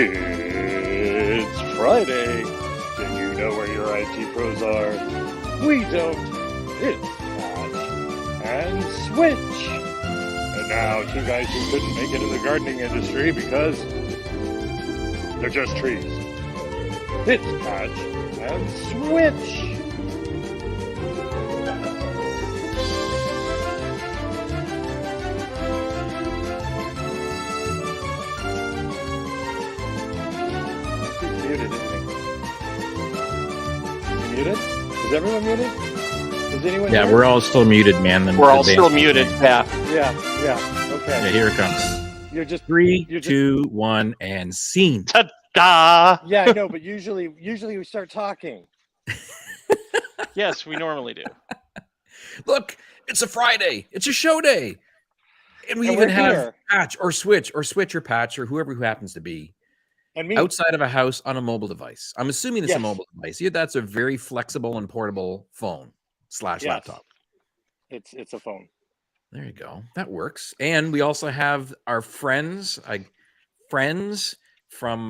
It's Friday. Do you know where your IT pros are? We don't. It's Patch and Switch. And now, two guys who couldn't make it in the gardening industry because they're just trees. It's Patch and Switch. Muted, isn't he? Muted? Is everyone muted? Is anyone? Yeah, muted? we're all still muted, man. We're all still muted. Yeah. Yeah. Okay. Yeah, here it comes. You're just 3, you're just- 2, 1, and scene. Ta-da! Yeah, I know, but usually we start talking. Yes, we normally do. Look, it's a Friday. It's a show day. And we And even we're have here. Patch or Switch or Patch or whoever who happens to be And me. outside of a house on a mobile device. I'm assuming it's a Yes. mobile device. Yeah, that's a very flexible and portable phone / Yes. laptop. It's a phone. There you go. That works. And we also have our friends from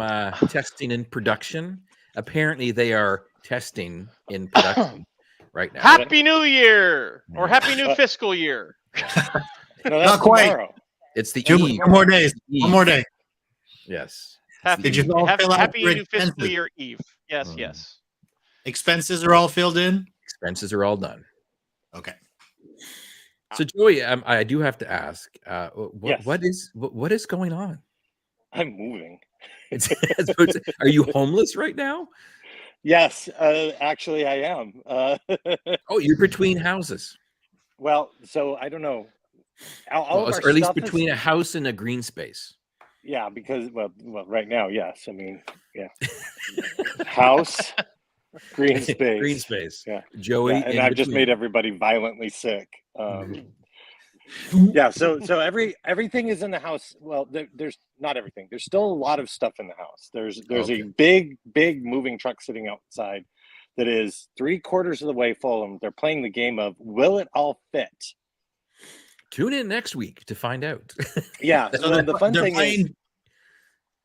testing and production. Apparently, they are testing in production right now. Happy New Year or Happy New Fiscal Year. No, that's Not quite. tomorrow. It's the Two eve. more days. Eve. One more day. Yes. Did you all fill out Happy your New Fiscal expenses? Year Eve. Yes, yes. Expenses are all filled in? Expenses are all done. Okay. So, Joey, I do have to ask, Yes. what is going on? I'm moving. Are you homeless right now? Yes, actually, I am. Oh, you're between houses, Well, so I don't know. All of our or at least stuff is- between a house and a green space. Yeah, because well, right now, yes. I mean, yeah. House, green space. Green space. Yeah. Joey, Yeah, and in I've just between. made everybody violently sick. Yeah, so everything is in the house. Well, there's not everything. There's still a lot of stuff in the house. There's Okay. a big moving truck sitting outside that is 3/4 of the way full, and they're playing the game of will it all fit? Tune in next week to find out. Yeah. So So the fun thing is,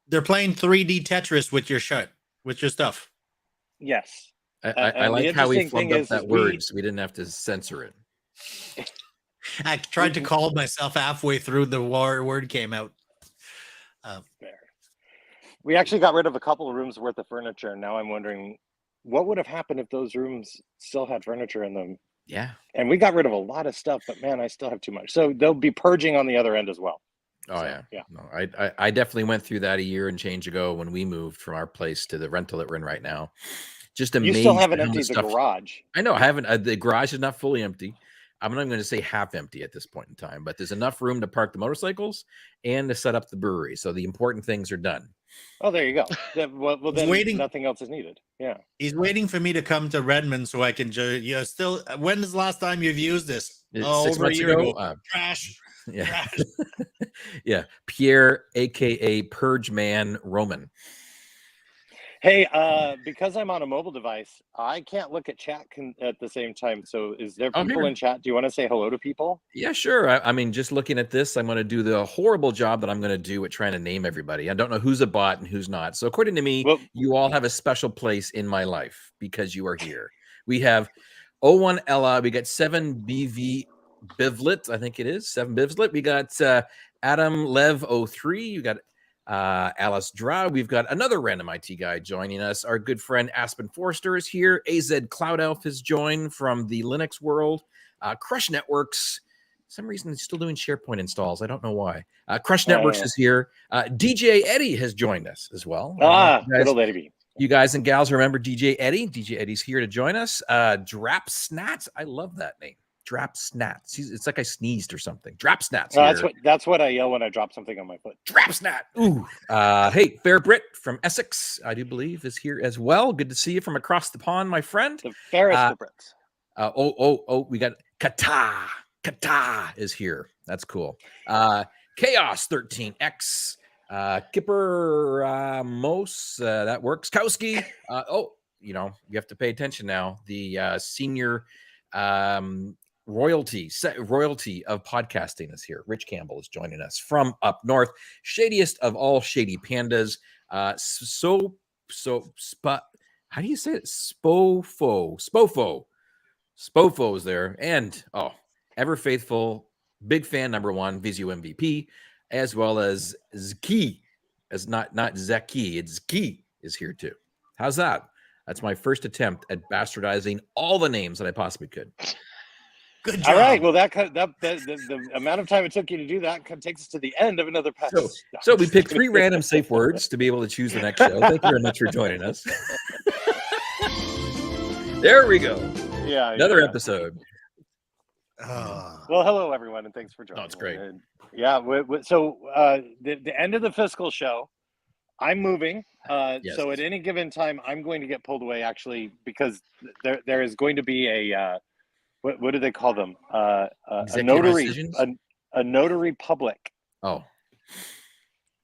they're playing 3D Tetris with your stuff. yes. I and like the how we interesting flubbed thing up is that we- word, so we didn't have to censor it. I tried to call myself halfway through the word came out. There. We actually got rid of a couple of rooms worth of furniture, and now I'm wondering what would have happened if those rooms still had furniture in them. Yeah. And we got rid of a lot of stuff, but man, I still have too much. So they'll be purging on the other end as well. Oh So, yeah. yeah. No, I definitely went through that a year and change ago when we moved from our place to the rental that we're in right now. Just You amazing. still haven't how much emptied the stuff- garage. I know I haven't. The garage is not fully empty. I'm not going to say half empty at this point in time, but there's enough room to park the motorcycles and to set up the brewery. So the important things are done. Oh, there you go. Well, then waiting. nothing else is needed. Yeah. He's waiting for me to come to Redmond so I can still. When is the last time you've used this? It's Oh, 6 over a months year ago. ago. Trash. Yeah. Trash. Yeah. Pierre, aka Purge Man Roman. Hey, because I'm on a mobile device, I can't look at chat at the same time. So is there Oh, people here. in chat? Do you want to say hello to people? Yeah, sure. I mean, just looking at this, I'm going to do the horrible job that I'm going to do at trying to name everybody. I don't know who's a bot and who's not. So according to me, Well, you all have a special place in my life because you are here. We have 01 Ella. We got 7 BV Bivlet. I think it is 7 Bivlet. We got Adam Lev 03. You got Alice Dra. We've got another random IT guy joining us. Our good friend Aspen Forster is here. AZ Cloud Elf has joined from the Linux world. Crush Networks. Some reason he's still doing SharePoint installs. I don't know why. Crush Networks is here. DJ Eddie has joined us as well. good old Eddie. You guys and gals remember DJ Eddie? DJ Eddie's here to join us. Drap Snats. I love that name. Drap Snats. It's like I sneezed or something. Drap Snats. That's what I yell when I drop something on my foot. Drap Snat. Ooh. Hey, Fair Brit from Essex, I do believe, is here as well. Good to see you from across the pond, my friend. The fairest of Brits. We got Kata. Kata is here. That's cool. Chaos 13X. Kipper Mos. That works. Kowski. You have to pay attention now. The senior royalty of podcasting is here. Rich Campbell is joining us from up north. Shadiest of all shady pandas. How do you say it? Spofo is there, and ever faithful, big fan #1, Visio MVP, as well as Zki, as not Zeki, it's Zki is here too. How's that? That's my first attempt at bastardizing all the names that I possibly could. Good job. All right. Well, the amount of time it took you to do that takes us to the end of another patch. So we picked 3 random safe words to be able to choose the next show. Thank you very much for joining us. There we go. Yeah. Another episode. Well, hello everyone, and thanks for joining. No, it's great. So the end of the fiscal show, I'm moving. Yes. So at any given time, I'm going to get pulled away. Actually, because there is going to be a what do they call them? A notary, a notary public. Oh.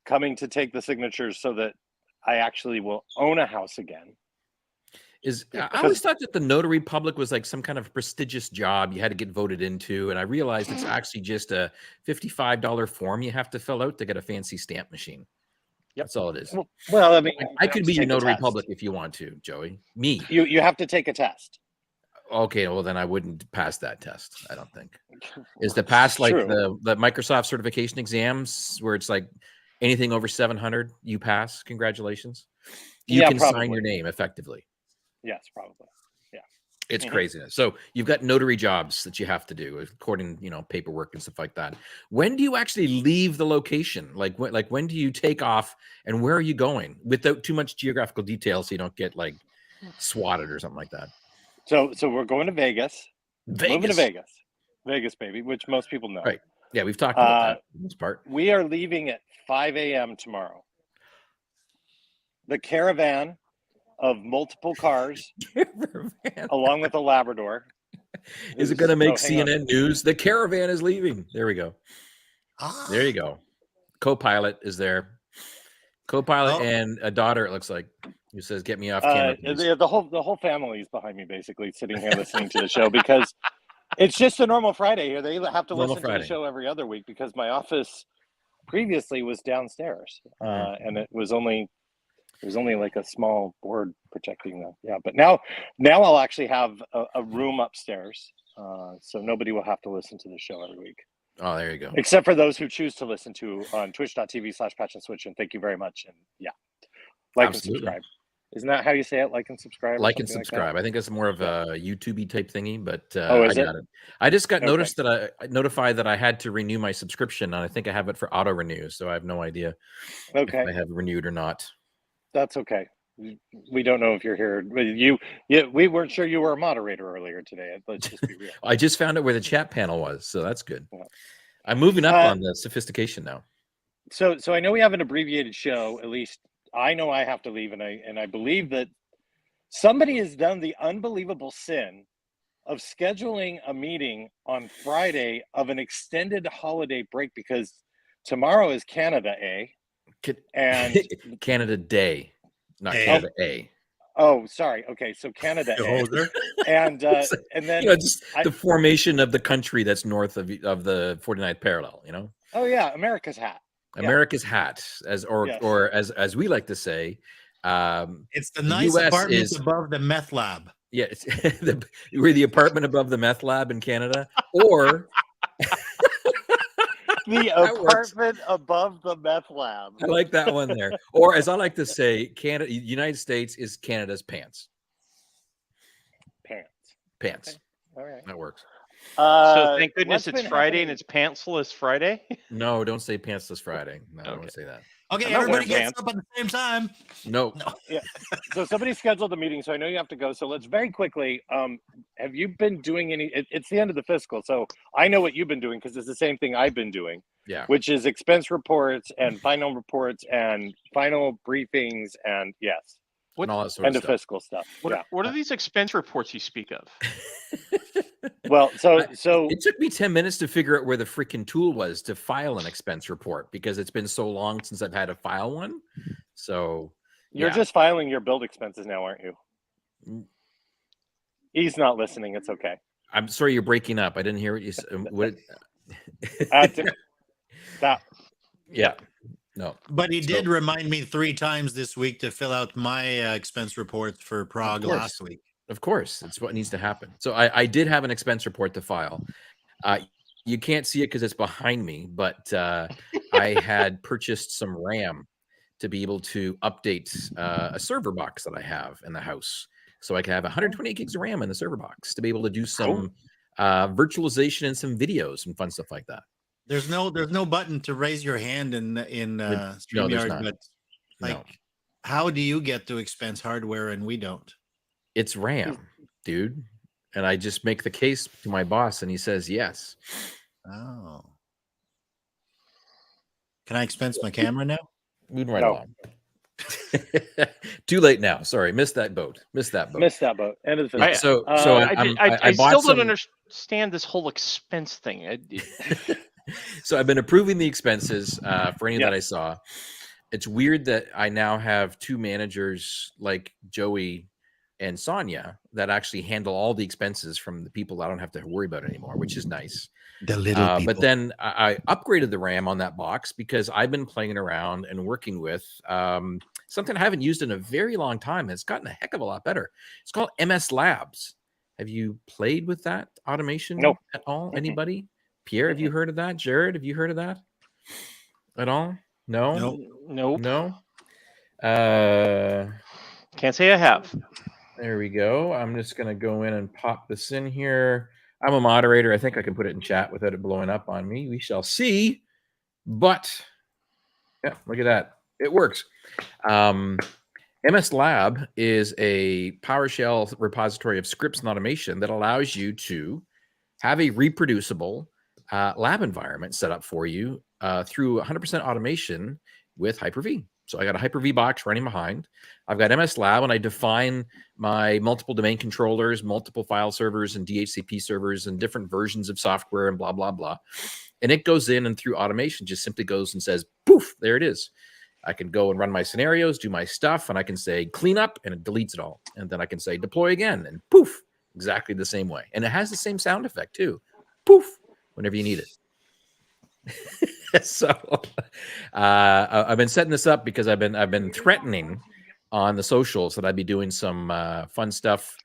Coming to take the signatures so that I actually will own a house again. I always thought that the notary public was like some kind of prestigious job you had to get voted into, and I realized it's actually just a $55 form you have to fill out to get a fancy stamp machine. Yep. That's all it is. Well, I mean, I could be your notary public if you want to, Joey. Me. You have to take a test. Okay, well then I wouldn't pass that test. I don't think. Is the pass like the Microsoft certification exams where it's like anything over 700 you pass? Congratulations. You can sign your name effectively. Yes, probably. Yeah. It's craziness. So you've got notary jobs that you have to do according, paperwork and stuff like that. When do you actually leave the location? Like when do you take off and where are you going without too much geographical detail so you don't get like swatted or something like that? So we're going to Vegas. Moving to Vegas. Vegas, baby, which most people know. Right. Yeah, we've talked about that in this part. We are leaving at 5 a.m. tomorrow. The caravan of multiple cars, along with a Labrador. Is it going to make CNN News? The caravan is leaving. There we go. There you go. Co-pilot is there. Co-pilot and a daughter, it looks like, who says, "Get me off camera." The whole family is behind me, basically, sitting here listening to the show because it's just a normal Friday here. They have to listen to the show every other week because my office previously was downstairs, and it was only like a small board protecting them. Yeah, but now I'll actually have a room upstairs, so nobody will have to listen to the show every week. Oh, there you go. Except for those who choose to listen to on twitch.tv/patchandswitch, and thank you very much. And and subscribe. Isn't that how you say it? Like and subscribe. Like and subscribe. I think it's more of a YouTube type thingy, but is I got it. I just got noticed that I notified that I had to renew my subscription, and I think I have it for auto renew, so I have no idea if I have renewed or not. That's okay. We don't know if you're here. We weren't sure you were a moderator earlier today. Let's just be real. I just found out where the chat panel was, so that's good. Yeah. I'm moving up on the sophistication now. So I know we have an abbreviated show. At least I know I have to leave, and I believe that somebody has done the unbelievable sin of scheduling a meeting on Friday of an extended holiday break because tomorrow is Canada and Canada Day, not Canada A. Oh, sorry. Okay, so Canada and then just the formation of the country that's north of the 49th parallel. Oh yeah, America's hat. America's hat, or as we like to say, it's the nice apartment above the meth lab. Yeah, we're the apartment above the meth lab in Canada, or. The apartment above the meth lab. I like that one there. Or as I like to say, United States is Canada's pants. Pants. Okay. All right. That works. So thank goodness it's Friday and it's pantsless Friday. No, don't say pantsless Friday. No, I don't want to say that. Okay, everybody gets up at the same time. No. Yeah. So somebody scheduled a meeting, so I know you have to go. So let's very quickly. Have you been doing any? It's the end of the fiscal, so I know what you've been doing because it's the same thing I've been doing. Yeah. Which is expense reports and final reports and final briefings and and all that sort of fiscal stuff. What are these expense reports you speak of? Well, so it took me 10 minutes to figure out where the freaking tool was to file an expense report because it's been so long since I've had to file one. So you're just filing your build expenses now, aren't you? He's not listening. It's okay. I'm sorry, you're breaking up. I didn't hear what you said. What? That. Yeah. No. But he did remind me 3 times this week to fill out my expense report for Prague last week. Of course, it's what needs to happen. So I did have an expense report to file. You can't see it because it's behind me, but I had purchased some RAM to be able to update a server box that I have in the house. So I can have 128 gigs of RAM in the server box to be able to do some virtualization and some videos and fun stuff like that. There's no button to raise your hand in StreamYard, but how do you get to expense hardware and we don't? It's RAM, dude. And I just make the case to my boss and he says yes. Oh. Can I expense my camera now? Moving right along. Too late now. Sorry, missed that boat. End of the I still don't understand this whole expense thing. So I've been approving the expenses for any that I saw. It's weird that I now have 2 managers like Joey and Sonia that actually handle all the expenses from the people I don't have to worry about anymore, which is nice. The little people. But then I upgraded the RAM on that box because I've been playing around and working with something I haven't used in a very long time. It's gotten a heck of a lot better. It's called MS Labs. Have you played with that automation at all? Anybody? Pierre, have you heard of that? Jared, have you heard of that at all? No? Nope. No? Can't say I have. There we go. I'm just going to go in and pop this in here. I'm a moderator. I think I can put it in chat without it blowing up on me. We shall see. But, yeah, look at that. It works. MS Lab is a PowerShell repository of scripts and automation that allows you to have a reproducible lab environment set up for you through 100% automation with Hyper-V. So I got a Hyper-V box running behind. I've got MS Lab, and I define my multiple domain controllers, multiple file servers, and DHCP servers, and different versions of software, and blah, blah, blah. And it goes in and through automation just simply goes and says, poof, there it is. I can go and run my scenarios, do my stuff, and I can say clean up, and it deletes it all. And then I can say deploy again, and poof, exactly the same way. And it has the same sound effect too. Poof, whenever you need it. So I've been setting this up because I've been threatening on the socials that I'd be doing some fun stuff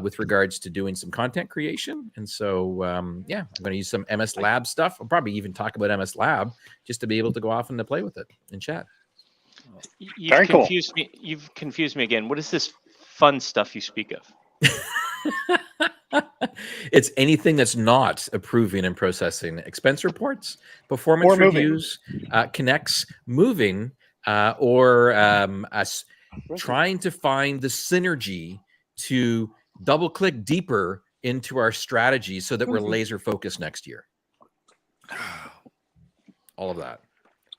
with regards to doing some content creation. And so, I'm going to use some MS Lab stuff. I'll probably even talk about MS Lab just to be able to go off and to play with it and chat. You've confused me. You've confused me again. What is this fun stuff you speak of? It's anything that's not approving and processing expense reports, performance reviews, connects, moving, or us trying to find the synergy to double click deeper into our strategy so that we're laser focused next year. All of that.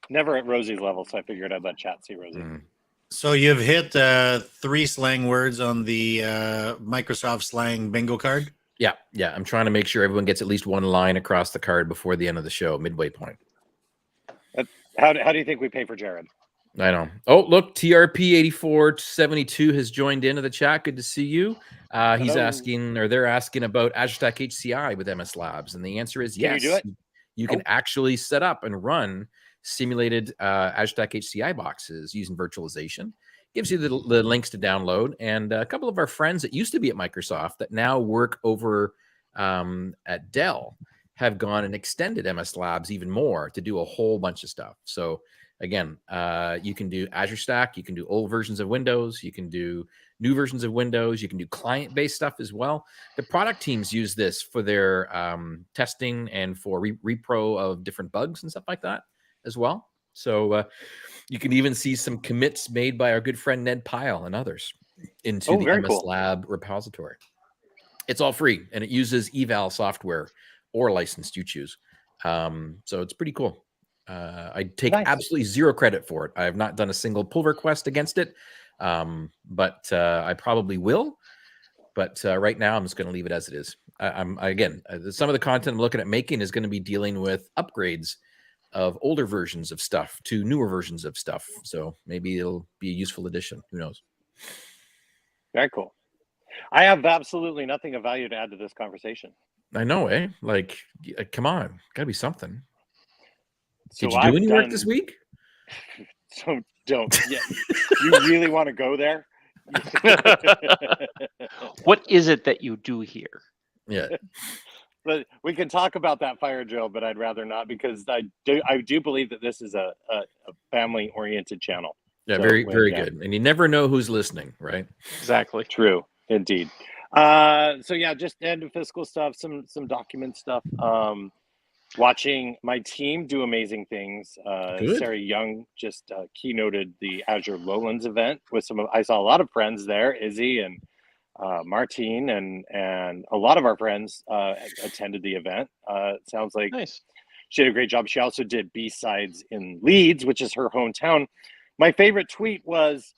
Never at Rosie's level, so I figured I'd let chat see Rosie. So you've hit 3 slang words on the Microsoft slang bingo card? Yeah. I'm trying to make sure everyone gets at least one line across the card before the end of the show, midway point. How do you think we pay for Jared? I know. Oh, look, TRP8472 has joined into the chat. Good to see you. He's asking, or they're asking about Azure Stack HCI with MS Labs. And the answer is yes. Can you do it? You can actually set up and run simulated Azure Stack HCI boxes using virtualization. Gives you the links to download. And a couple of our friends that used to be at Microsoft that now work over at Dell have gone and extended MS Labs even more to do a whole bunch of stuff. So again, you can do Azure Stack, you can do old versions of Windows, you can do new versions of Windows, you can do client-based stuff as well. The product teams use this for their testing and for repro of different bugs and stuff like that as well. So you can even see some commits made by our good friend Ned Pyle and others into the MS Lab repository. It's all free, and it uses eval software or licensed, you choose. So it's pretty cool. I take absolutely zero credit for it. I have not done a single pull request against it, but I probably will. But right now, I'm just going to leave it as it is. Again, some of the content I'm looking at making is going to be dealing with upgrades of older versions of stuff to newer versions of stuff. So maybe it'll be a useful addition. Who knows? Very cool. I have absolutely nothing of value to add to this conversation. I know, eh? Like, come on. Got to be something. So Did you do any work this week? So don't. Yeah, you really want to go there? What is it that you do here? Yeah. But we can talk about that fire drill, but I'd rather not, because I do believe that this is a family-oriented channel. Yeah, So, very good. And you never know who's listening, right? Exactly. True, indeed. So yeah, just end of fiscal stuff, some document stuff. Watching my team do amazing things. Good. Sarah Young just keynoted the Azure Lowlands event with I saw a lot of friends there, Izzy and Martine, and a lot of our friends attended the event. It sounds like Nice. She did a great job. She also did B-sides in Leeds, which is her hometown. My favorite tweet was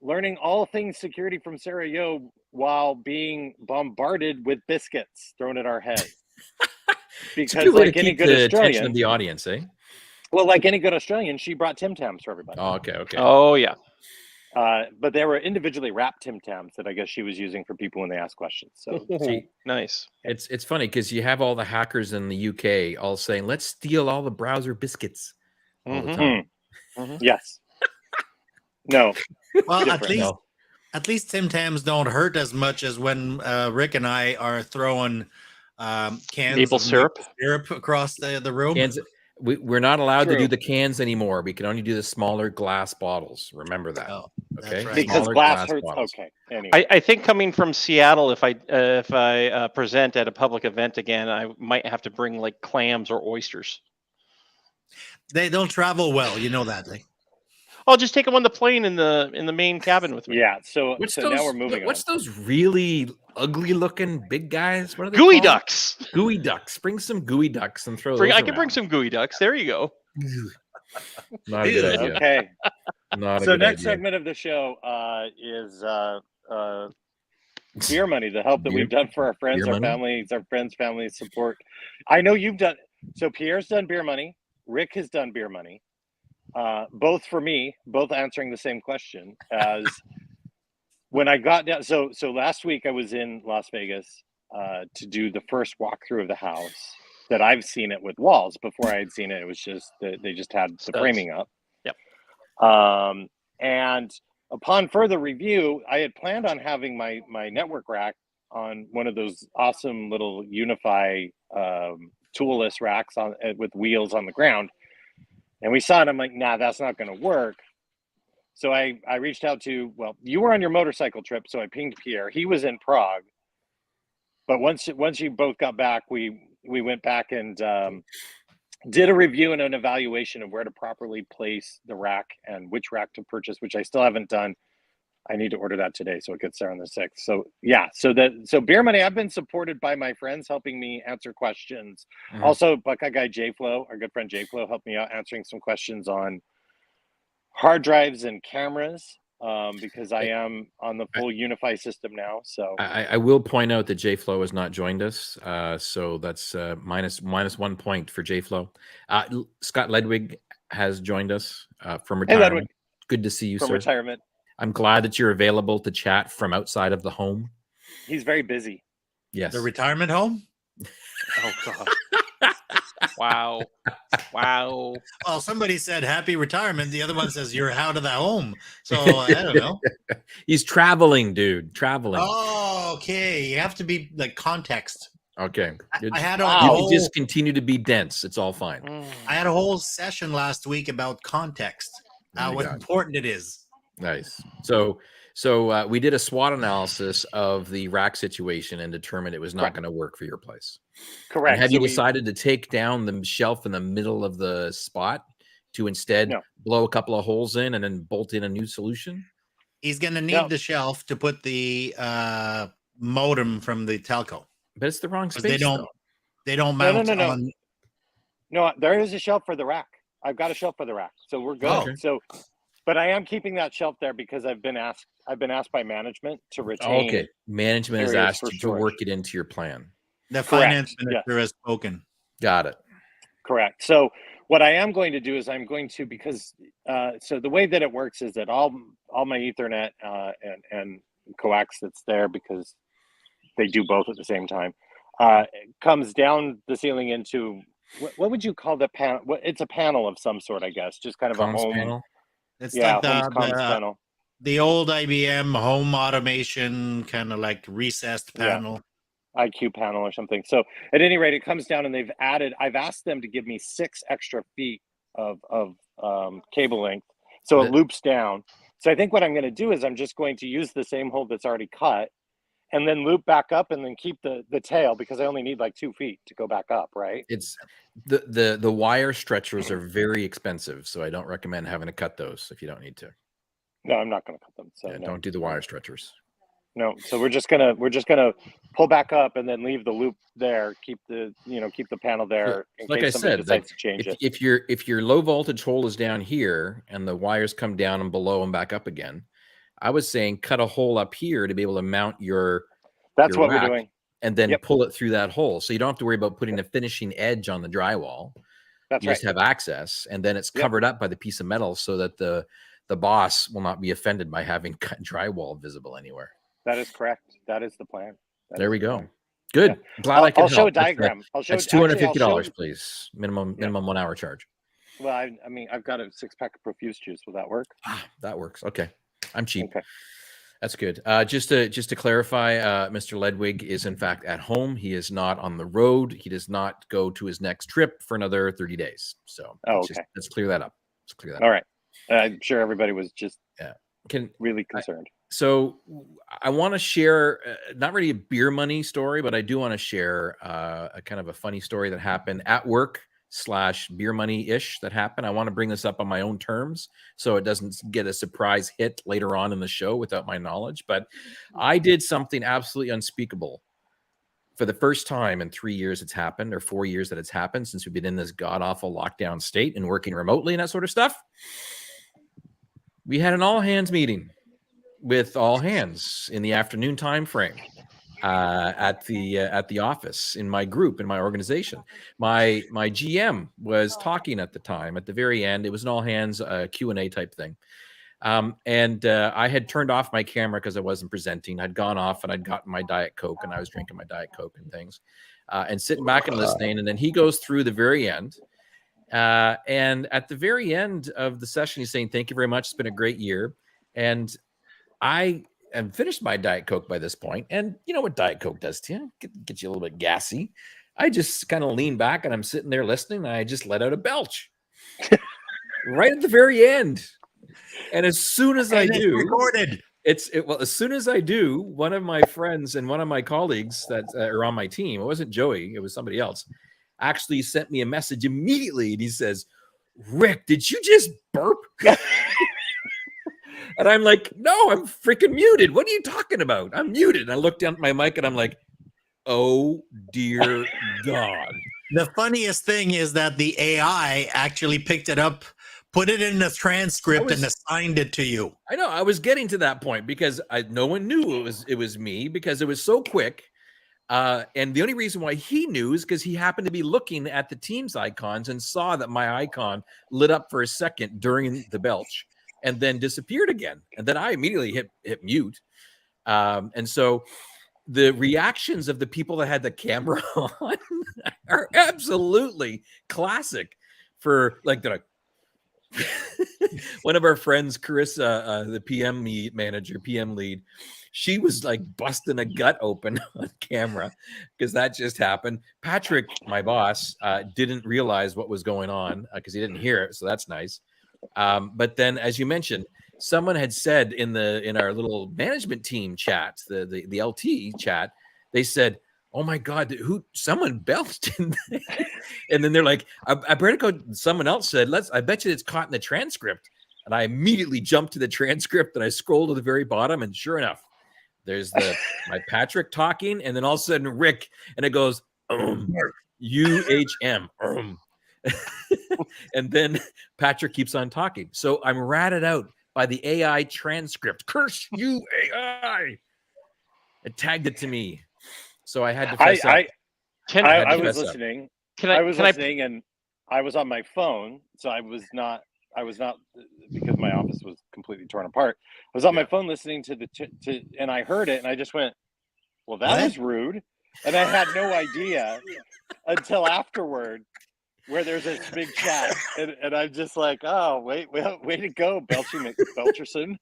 learning all things security from Sarah Yo while being bombarded with biscuits thrown at our head. Because like any good Australian, of the audience, eh? Well, like any good Australian, she brought Tim Tams for everybody. Oh, okay. Oh, yeah. But they were individually wrapped Tim Tams that I guess she was using for people when they asked questions. So see, nice. It's funny because you have all the hackers in the UK all saying, "Let's steal all the browser biscuits." All the time. Yes. No. Well, at least Tim Tams don't hurt as much as when Rick and I are throwing cans maple syrup across the room. Cans, we're not allowed to do the cans anymore. We can only do the smaller glass bottles. Remember that. Oh, okay, right. Because smaller glass hurts. bottles. Okay. Anyway. I think coming from Seattle, if I present at a public event again, I might have to bring like clams or oysters. They don't travel well, you know that. I'll just take them on the plane in the main cabin with me. Yeah. So now we're moving What's on. those really ugly looking big guys? What are they Gooey called? ducks. Gooey ducks. Bring some gooey ducks and throw those I can around. bring some gooey ducks. There you go. Not a good idea. Okay. Not a So good next idea. segment of the show is beer money, the help that we've done for our friends, our families, our friends' family support. I know you've done. So Pierre's done beer money. Rick has done beer money. Both for me, both answering the same question as when I got down. So last week I was in Las Vegas to do the first walkthrough of the house that I've seen it with walls. Before I had seen it, it was just they just had the framing up. Yep. And upon further review, I had planned on having my network rack on one of those awesome little Unify toolless racks with wheels on the ground. And we saw it. I'm like, nah, that's not going to work. So I reached out to, well, you were on your motorcycle trip, so I pinged Pierre. He was in Prague. But once you both got back, we went back and did a review and an evaluation of where to properly place the rack and which rack to purchase, which I still haven't done. I need to order that today, so it gets there on the 6th. So yeah, so beer money, I've been supported by my friends helping me answer questions. Mm-hmm. Also, Buckeye guy J-Flow, our good friend J-Flow, helped me out answering some questions on hard drives and cameras because I am on the full Unify system now. So I will point out that J-Flow has not joined us, so that's minus 1 point for J-Flow. Scott Ledwig has joined us from retirement. Hey, good to see you, from sir. Retirement. I'm glad that you're available to chat from outside of the home. He's very busy. Yes. The retirement home? Oh, God. Wow. Well, somebody said happy retirement. The other one says you're out of the home. So I don't know. He's traveling, dude. Traveling. Oh, okay. You have to be like context. Okay. I had you just continue to be dense. It's all fine. I had a whole session last week about context, how important it is. Nice. So we did a SWOT analysis of the rack situation and determined it was not going to work for your place. Correct. And have you decided to take down the shelf in the middle of the spot to instead blow a couple of holes in and then bolt in a new solution? He's going to need the shelf to put the modem from the telco. But it's the wrong space. They don't mount on. No, there is a shelf for the rack. I've got a shelf for the rack, so we're good. Okay. So. But I am keeping that shelf there because I've been asked by management to retain. Okay, management has asked you to work it into your plan. The finance minister has spoken. Got it. Correct. So what I am going to do is I'm going to, because so the way that it works is that all my Ethernet and coax that's there, because they do both at the same time, comes down the ceiling into what would you call the panel? It's a panel of some sort, I guess. Just kind of a Comms home panel. It's Yeah, like home's comms panel. the old IBM home automation kind of like recessed panel. IQ panel or something. So at any rate, it comes down and I've asked them to give me 6 extra feet of cable length. So it loops down. So I think what I'm going to do is I'm just going to use the same hole that's already cut and then loop back up and then keep the tail, because I only need like 2 feet to go back up, right? It's the wire stretchers are very expensive, so I don't recommend having to cut those if you don't need to. No, I'm not going to cut them. So yeah, don't do the wire stretchers. No, so we're just gonna pull back up and then leave the loop there. Keep the panel there in like case I somebody said, decides to change it. If your low voltage hole is down here and the wires come down and below and back up again, I was saying cut a hole up here to be able to mount your. That's your what rack we're doing. And then pull it through that hole, so you don't have to worry about putting a finishing edge on the drywall. That's you just have access, and then it's covered up by the piece of metal, so that the boss will not be offended by having cut drywall visible anywhere. That is correct. That is the plan. There we go. Good. Yeah. Glad I can I'll help. show a diagram. That's $250, please. Minimum 1 hour charge. Well, I mean, I've got a 6-pack of Profuse juice. Will that work? That works. Okay. I'm cheap. Okay. That's good. Just to clarify, Mr. Ledwig is in fact at home. He is not on the road. He does not go to his next trip for another 30 days. So let's clear that up. All right. I'm sure everybody was just really concerned. So I want to share, not really a beer money story, but I do want to share a kind of a funny story that happened at work / beer money-ish that happened. I want to bring this up on my own terms so it doesn't get a surprise hit later on in the show without my knowledge. But I did something absolutely unspeakable for the first time in 3 years it's happened, or 4 years that it's happened since we've been in this god-awful lockdown state and working remotely and that sort of stuff. We had an all-hands meeting with all hands in the afternoon time frame at the office in my group, in my organization. My GM was talking at the time. At the very end, it was an all hands Q&A type thing. And I had turned off my camera because I wasn't presenting. I'd gone off and I'd gotten my Diet Coke and I was drinking my Diet Coke and things and sitting back and listening. And then he goes through the very end. And at the very end of the session, he's saying, "Thank you very much. It's been a great year." And I am finished my Diet Coke by this point. And you know what Diet Coke does to you? Get you a little bit gassy. I just kind of lean back and I'm sitting there listening. And I just let out a belch right at the very end. And as soon as I do, recorded. As soon as I do, one of my friends and one of my colleagues that are on my team, it wasn't Joey, it was somebody else, actually sent me a message immediately. And he says, "Rick, did you just burp?" And I'm like, "No, I'm freaking muted. What are you talking about? I'm muted." And I looked down at my mic and I'm like, "Oh, dear God." The funniest thing is that the AI actually picked it up, put it in the transcript, and assigned it to you. I know. I was getting to that point because no one knew it was me because it was so quick. And the only reason why he knew is because he happened to be looking at the Teams icons and saw that my icon lit up for a second during the belch and then disappeared again. And then I immediately hit mute. And so the reactions of the people that had the camera on are absolutely classic for like the one of our friends, Carissa, the PM lead, she was like busting a gut open on camera because that just happened. Patrick, my boss, didn't realize what was going on because he didn't hear it, so that's nice. But then, as you mentioned, someone had said in our little management team chat, the LT chat, they said, "Oh my God, someone belched in there." And then they're like, I better go. Someone else said, I bet you it's caught in the transcript. And I immediately jumped to the transcript and I scrolled to the very bottom. And sure enough, there's my Patrick talking. And then all of a sudden Rick, and it goes, UHM. And then Patrick keeps on talking. So I'm ratted out by the AI transcript. Curse you, AI. It tagged it to me. So I had to fess up. I was listening. I was listening, and I was on my phone, so I was not because my office was completely torn apart. I was on my phone listening to and I heard it, and I just went, "Well, that was rude," and I had no idea until afterward where there's this big chat, and I'm just like, oh, way to go, Belcherson.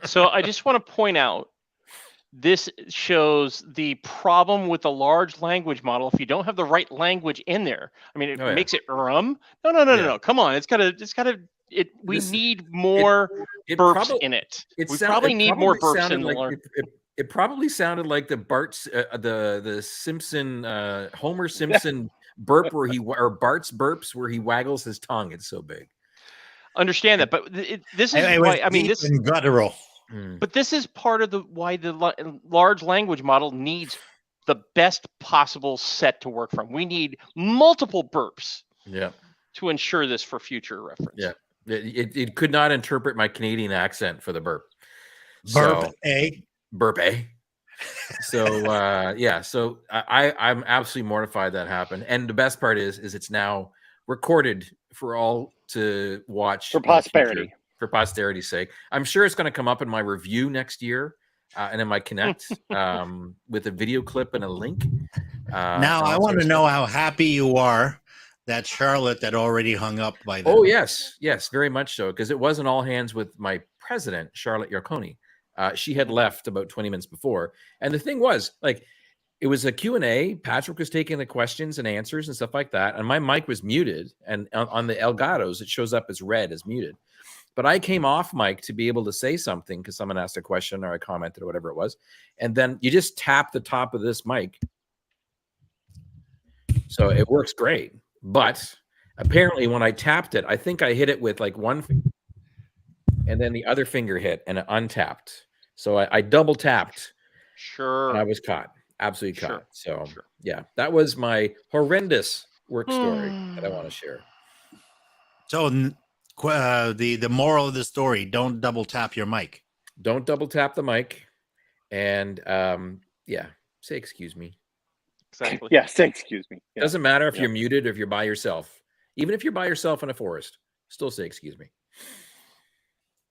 So I just want to point out, this shows the problem with the large language model. If you don't have the right language in there, I mean, it makes it No. Come on, we need more burps in it. We probably need more burps in the It probably sounded like the the Simpson Homer Simpson burp or Bart's burps where he waggles his tongue. It's so big. Understand that, but this is why. I mean, this guttural. But this is part of why the large language model needs the best possible set to work from. We need multiple burps. Yeah. To ensure this for future reference. Yeah. It could not interpret my Canadian accent for the burp. Burp A. So yeah. So I'm absolutely mortified that happened. And the best part is it's now recorded for all to watch for posterity. For posterity's sake. I'm sure it's going to come up in my review next year and in my Connect with a video clip and a link. Now, I want to know how happy you are that Charlotte that already hung up by then. Oh, yes. Yes, very much so. Because it wasn't all hands with my president, Charlotte Yarkoni. She had left about 20 minutes before. And the thing was, like, it was a Q&A. Patrick was taking the questions and answers and stuff like that. And my mic was muted. And on the Elgatos, it shows up as red, as muted. But I came off mic to be able to say something because someone asked a question or I commented or whatever it was. And then you just tap the top of this mic. So it works great. But apparently when I tapped it, I think I hit it with like one finger and then the other finger hit and it untapped. So I double tapped. Sure. And I was caught. Absolutely caught. So yeah, that was my horrendous work story that I want to share. So the moral of the story: don't double tap your mic. Don't double tap the mic, and yeah, say excuse me. Exactly. Yeah, say excuse me. Yeah. Doesn't matter if you're muted or if you're by yourself. Even if you're by yourself in a forest, still say excuse me.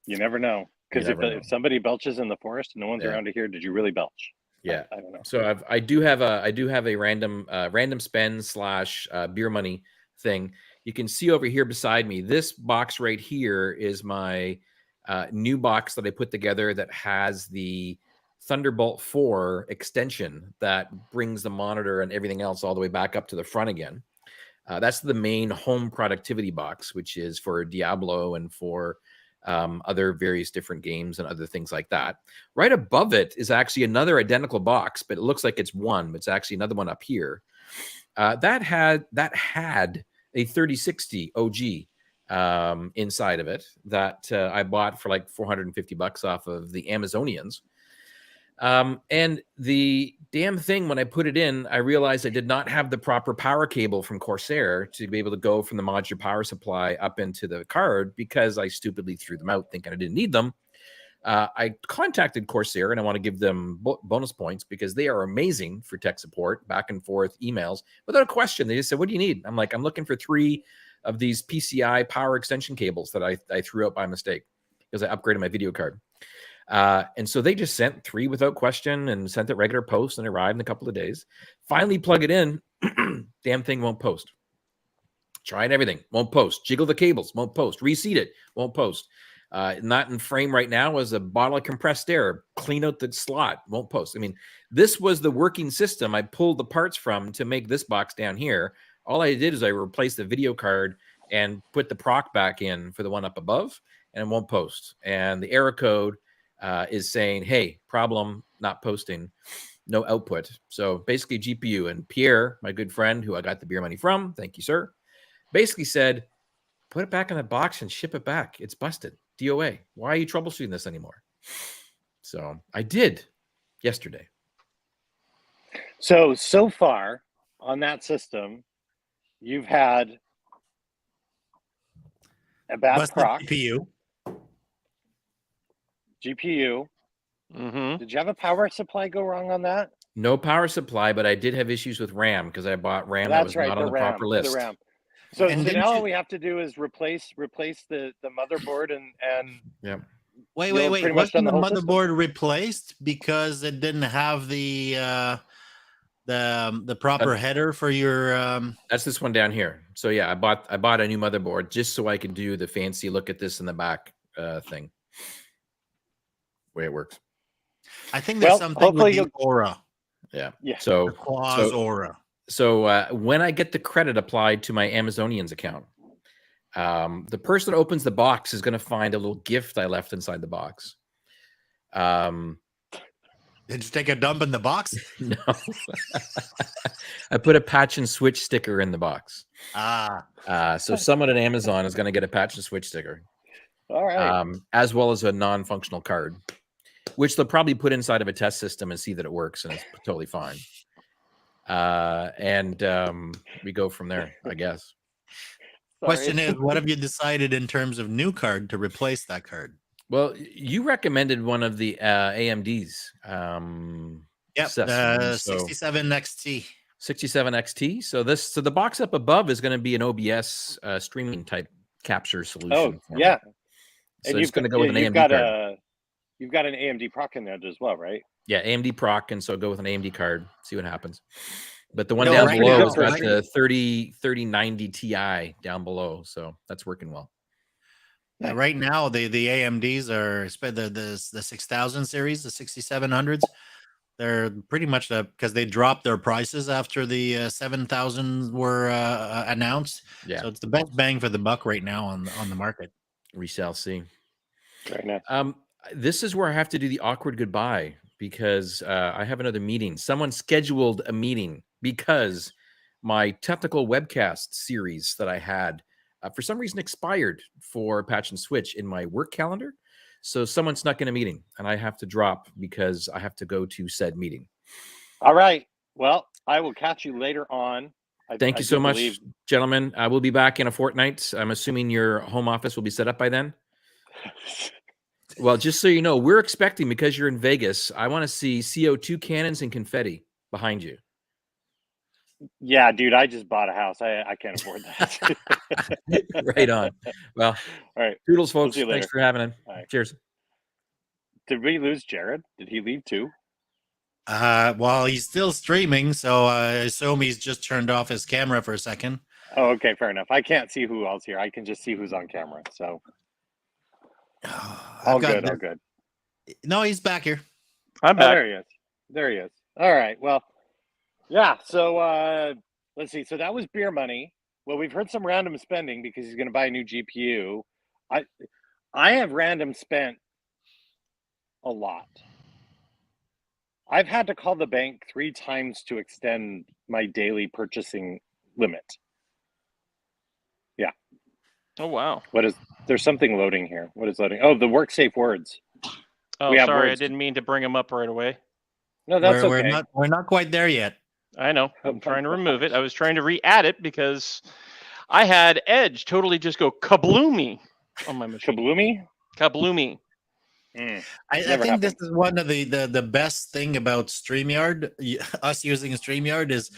You never know, because if somebody belches in the forest and no one's around to hear, did you really belch? Yeah, I don't know. So I do have a random spend / beer money thing. You can see over here beside me, this box right here is my new box that I put together that has the Thunderbolt 4 extension that brings the monitor and everything else all the way back up to the front again. That's the main home productivity box, which is for Diablo and for other various different games and other things like that. Right above it is actually another identical box, but it looks like it's one, but it's actually another one up here. That had a 3060 OG inside of it that I bought for like $450 off of the Amazonians. And the damn thing, when I put it in, I realized I did not have the proper power cable from Corsair to be able to go from the modular power supply up into the card because I stupidly threw them out thinking I didn't need them. I contacted Corsair and I want to give them bonus points because they are amazing for tech support, back and forth emails without a question. They just said, what do you need? I'm like, I'm looking for 3 of these PCI power extension cables that I threw out by mistake because I upgraded my video card. And so they just sent 3 without question and sent it regular post and arrived in a couple of days. Finally plug it in. Damn thing won't post. Tried everything. Won't post. Jiggle the cables. Won't post. Reseat it. Won't post. Not in frame right now as a bottle of compressed air. Clean out the slot. Won't post. I mean, this was the working system I pulled the parts from to make this box down here. All I did is I replaced the video card and put the proc back in for the one up above, and it won't post. And the error code is saying, hey, problem, not posting, no output. So basically GPU. And Pierre, my good friend who I got the beer money from, thank you, sir, basically said, put it back in the box and ship it back. It's busted. DOA. Why are you troubleshooting this anymore? So I did yesterday. So far on that system, you've had a bad busted proc. GPU. Mm-hmm. Did you have a power supply go wrong on that? No power supply, but I did have issues with RAM because I bought RAM that was not on the proper list. The RAM. So now all we have to do is replace the motherboard and yeah. Wait. Wasn't the motherboard replaced because it didn't have the the proper header for your That's this one down here. So yeah, I bought a new motherboard just so I could do the fancy look at this in the back thing. Way it works. I think there's something with the aura. Yeah. The claws aura. So when I get the credit applied to my Amazonians account, the person that opens the box is going to find a little gift I left inside the box. Did you take a dump in the box? No. I put a patch and switch sticker in the box. So someone at Amazon is going to get a patch and switch sticker. All right. As well as a non-functional card, which they'll probably put inside of a test system and see that it works, and it's totally fine. We go from there, I guess. Question is, what have you decided in terms of new card to replace that card? Well, you recommended one of the AMDs. Yep, 67 XT. 67 XT. So the box up above is going to be an OBS streaming type capture solution. Oh, yeah. So it's going to go with an AMD card. You've got an AMD proc in there as well, right? Yeah, AMD proc, and so go with an AMD card. See what happens. But the one down below has got the 3090 Ti down below, so that's working well. Yeah, right now the AMDs are the 6000 series, the 6700s. They're pretty much because they dropped their prices after the 7000s were announced. Yeah, so it's the best bang for the buck right now on the market. We shall see. Very nice. This is where I have to do the awkward goodbye because I have another meeting. Someone scheduled a meeting because my technical webcast series that I had for some reason expired for Patch and Switch in my work calendar. So someone snuck in a meeting and I have to drop because I have to go to said meeting. All right. Well, I will catch you later on. Thank you so much, gentlemen. I will be back in a fortnight. I'm assuming your home office will be set up by then. Well, just so you know, we're expecting, because you're in Vegas, I want to see CO2 cannons and confetti behind you. Yeah, dude, I just bought a house. I can't afford that. Right on. Well, all right. Toodles, folks. We'll Thanks for having him. Right. Cheers. Did we lose Jared? Did he leave too? Well, he's still streaming, so I assume he's just turned off his camera for a second. Oh, okay, fair enough. I can't see who else here. I can just see who's on camera. So all good. No, he's back here. I'm back. There he is. All right. Well, yeah. So let's see. So that was beer money. Well, we've heard some random spending because he's going to buy a new GPU. I have random spent a lot. I've had to call the bank 3 times to extend my daily purchasing limit. Yeah. Oh, wow. There's something loading here. What is loading? Oh, the work safe words. Oh, sorry. I didn't mean to bring them up right away. No, that's okay. We're not quite there yet. I know. I'm trying to remove it. I was trying to re-add it because I had Edge totally just go kabloomy on my machine. Kabloomy? Kabloomy. I think this is one of the best thing about StreamYard, us using StreamYard, is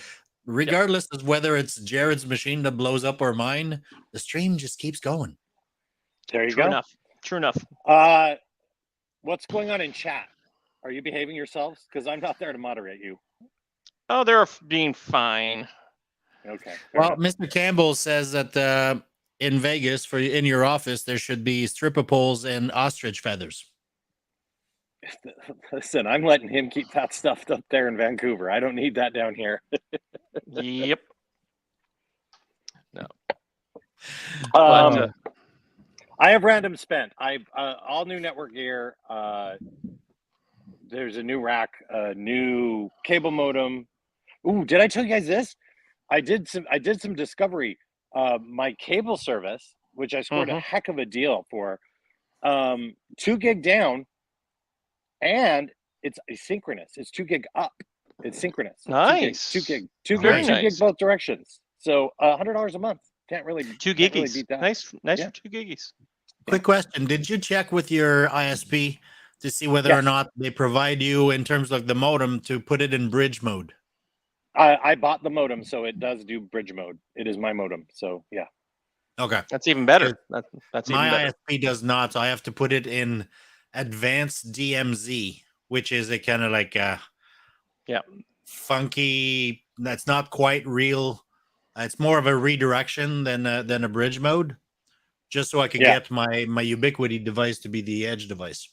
regardless of whether it's Jared's machine that blows up or mine, the stream just keeps going. There you go. True enough. What's going on in chat? Are you behaving yourselves? Because I'm not there to moderate you. Oh, they're being fine. Okay. Well, Mr. Campbell says that in Vegas, in your office, there should be stripper poles and ostrich feathers. Listen, I'm letting him keep that stuff up there in Vancouver. I don't need that down here. Yep. No. I have random spent. I've all new network gear. There's a new rack, a new cable modem. Ooh, did I tell you guys this? I did some discovery. My cable service, which I scored a heck of a deal for, 2 gig down, and it's asynchronous. It's 2 gig up. It's synchronous. Nice. 2 gig both directions. So $100 a month. Can't really 2 giggies. Really beat that. Nice Yeah. for 2 giggies. Quick question: did you check with your ISP to see whether or not they provide you, in terms of the modem, to put it in bridge mode? I bought the modem, so it does do bridge mode. It is my modem, so yeah. Okay, that's even better. That's my even better. ISP does not, so I have to put it in advanced DMZ, which is a kind of like funky. That's not quite real. It's more of a redirection than a bridge mode, just so I could get my Ubiquity device to be the edge device.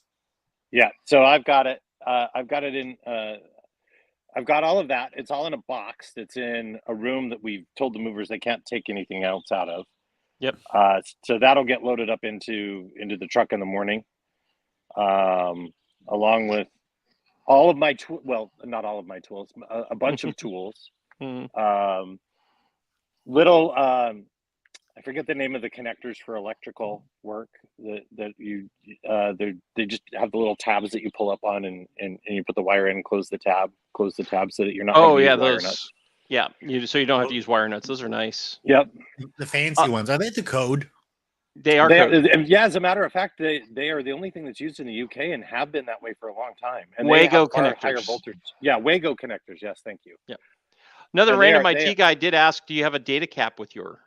Yeah. So I've got it. I've got it in. I've got all of that. It's all in a box that's in a room that we've told the movers they can't take anything else out of. Yep. So that'll get loaded up into the truck in the morning, along with all of my well, not all of my tools, a bunch of tools. Little, I forget the name of the connectors for electrical work that you they just have the little tabs that you pull up on and you put the wire in, close the tab so that you're not. Oh yeah, those. Nuts. Yeah, so you don't have to use wire nuts. Those are nice. Yep. The fancy ones, are they the code? They are. Yeah, as a matter of fact, they are the only thing that's used in the UK and have been that way for a long time. And Wago connectors. Higher voltage. Yeah, Wago connectors. Yes, thank you. Yeah. Another random IT guy did ask, do you have a data cap with your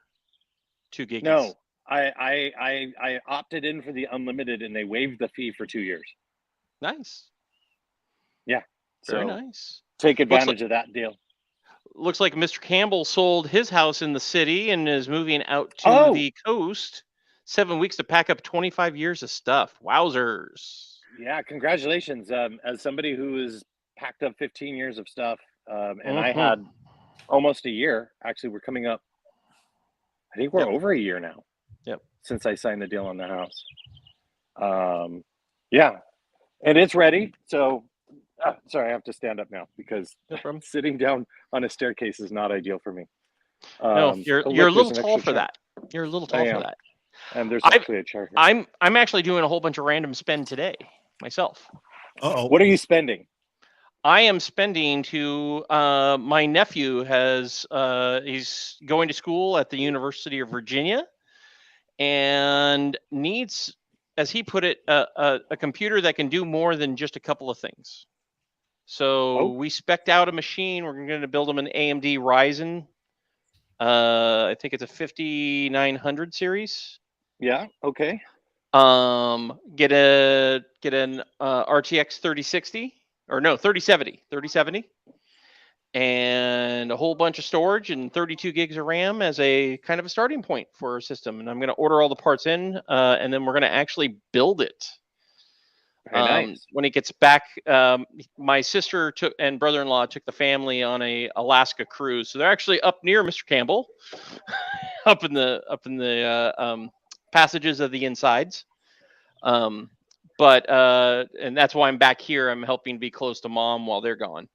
2 gigs? No, I opted in for the unlimited and they waived the fee for 2 years. Nice. Yeah. Very nice. Take advantage of that deal. Looks like Mr. Campbell sold his house in the city and is moving out to the coast. 7 weeks to pack up 25 years of stuff. Wowzers. Yeah, congratulations. As somebody who has packed up 15 years of stuff, and I had almost a year. Actually, we're coming up. I think we're over a year now. Yep. Since I signed the deal on the house. Yeah, and it's ready. So, sorry, I have to stand up now because sitting down on a staircase is not ideal for me. No, you're a little tall for that. You're a little tall for that. And there's actually a chair here. I'm actually doing a whole bunch of random spend today myself. What are you spending? I am spending to my nephew he's going to school at the University of Virginia and needs, as he put it, a computer that can do more than just a couple of things. So we spec'd out a machine. We're going to build him an AMD Ryzen. I think it's a 5900 series. Yeah. Okay. Get an RTX 3060 or no 3070, and a whole bunch of storage and 32 gigs of RAM as a kind of a starting point for our system. And I'm going to order all the parts in, and then we're going to actually build it. Very nice. When he gets back, my sister and brother-in-law took the family on a Alaska cruise, so they're actually up near Mr. Campbell, up in the passages of the insides. But and that's why I'm back here. I'm helping be close to mom while they're gone,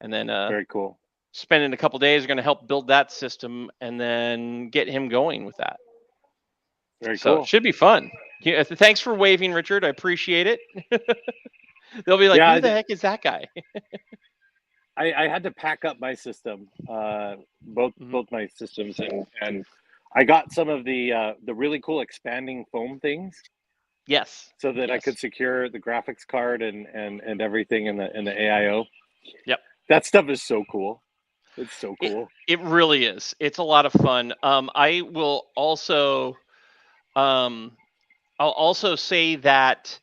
and then very cool. Spending a couple days, are going to help build that system and then get him going with that. Very so cool. It should be fun. Yeah, thanks for waving, Richard. I appreciate it. They'll be like, who the heck is that guy? I had to pack up my system, both my systems, and I got some of the really cool expanding foam things. Yes. So that I could secure the graphics card and everything in the AIO. Yep. That stuff is so cool. It's so cool. It really is. It's a lot of fun. I will also I'll also say that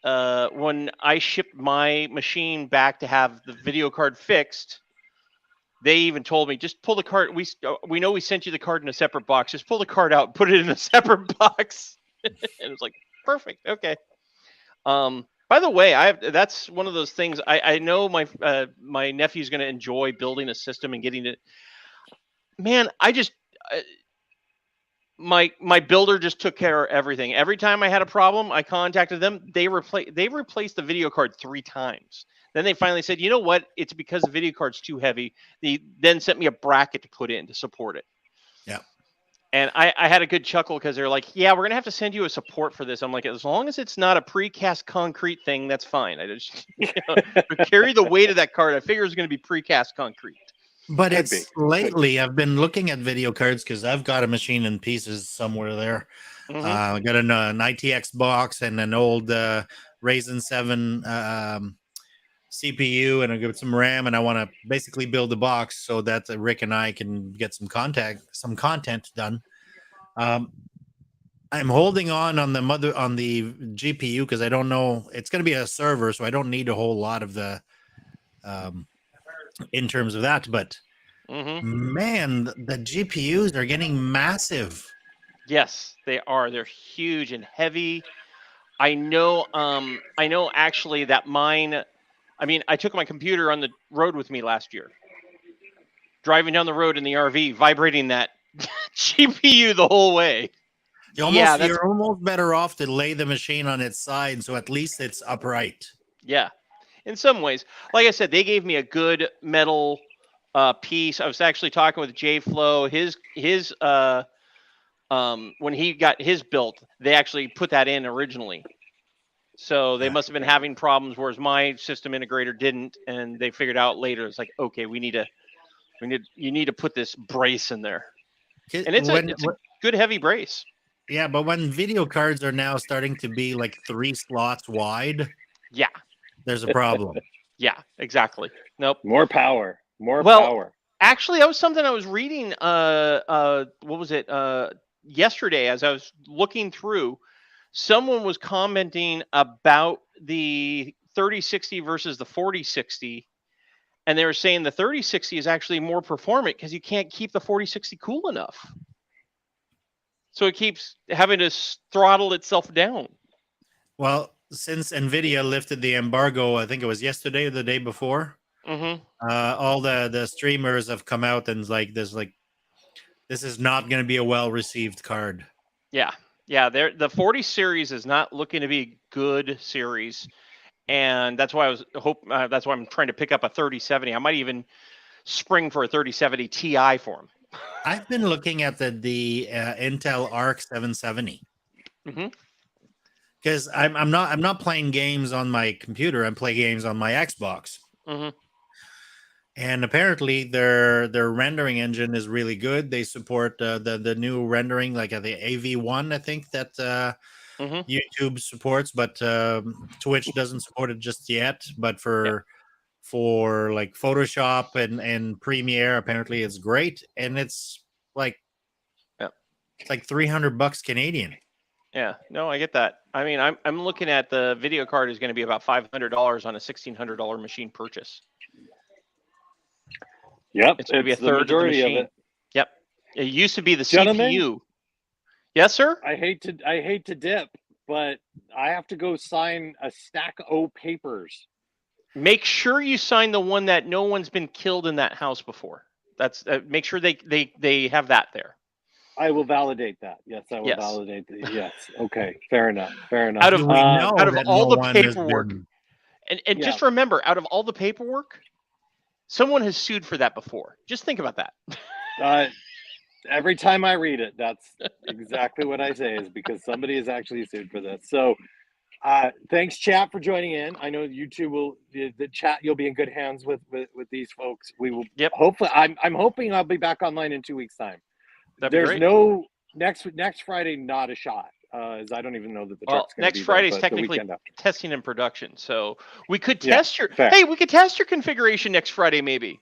when I shipped my machine back to have the video card fixed, they even told me, just pull the card. We know we sent you the card in a separate box. Just pull the card out and put it in a separate box. And it was like, perfect. Okay. By the way, that's one of those things. I know my nephew's going to enjoy building a system and getting it. Man, my builder just took care of everything. Every time I had a problem, I contacted them. They replaced the video card 3 times. Then they finally said, you know what? It's because the video card's too heavy. They then sent me a bracket to put in to support it. Yeah. And I had a good chuckle because they're like, yeah, we're going to have to send you a support for this. I'm like, as long as it's not a precast concrete thing, that's fine. I just carry the weight of that card. I figure it's going to be precast concrete. But lately, I've been looking at video cards because I've got a machine in pieces somewhere there. I got an ITX box and an old Ryzen 7 CPU, and I got some RAM, and I want to basically build a box so that Rick and I can get some content done. I'm holding on the GPU because I don't know, it's going to be a server, so I don't need a whole lot of the in terms of that. But man, the GPUs are getting massive. Yes, they are. They're huge and heavy. I know actually that mine, I mean, I took my computer on the road with me last year. Driving down the road in the RV, vibrating that GPU the whole way. You're almost better off to lay the machine on its side, so at least it's upright. Yeah, in some ways. Like I said, they gave me a good metal piece. I was actually talking with Jay Flo. His when he got his built, they actually put that in originally. So they must have been having problems, whereas my system integrator didn't, and they figured out later. It's like, okay, you need to put this brace in there, and it's a good heavy brace. Yeah, but when video cards are now starting to be like 3 slots wide, yeah, there's a problem. Yeah, exactly. Nope. More power. More power. Actually, that was something I was reading. What was it? Yesterday, as I was looking through, someone was commenting about the 3060 versus the 4060, and they were saying the 3060 is actually more performant because you can't keep the 4060 cool enough. So it keeps having to throttle itself down. Well, since NVIDIA lifted the embargo, I think it was yesterday or the day before, all the streamers have come out and this is not going to be a well-received card. Yeah. The 40 series is not looking to be a good series, and that's why that's why I'm trying to pick up a 3070. I might even spring for a 3070 Ti for them. I've been looking at the Intel Arc 770 because I'm not playing games on my computer. I'm playing games on my Xbox, and apparently their rendering engine is really good. They support the new rendering, like the AV1, I think that YouTube supports, but Twitch doesn't support it just yet. But for like Photoshop and Premiere, apparently it's great, and it's like like $300 Canadian. Yeah, no, I get that. I mean, I'm looking at the video card is going to be about $500 on a $1,600 machine purchase. Yep, it's going to be a third of the machine. Of it. Yep, it used to be the CPU. Yes, sir. I hate to dip, but I have to go sign a stack of papers. Make sure you sign the one that no one's been killed in that house before. That's make sure they have that there. I will validate that. Yes, I will validate that. Yes. Okay. Fair enough. Out of all the paperwork, and just remember, out of all the paperwork, someone has sued for that before. Just think about that. Every time I read it, that's exactly what I say, is because somebody is actually sued for this. So thanks, chat, for joining in. I know you two will the chat. You'll be in good hands with these folks. We will. Yep. Hopefully, I'm hoping I'll be back online in 2 weeks' time. There's no next Friday. Not a shot. As I don't even know that the truck's going to be next Friday's there, technically testing and production. So we could test we could test your configuration next Friday, maybe.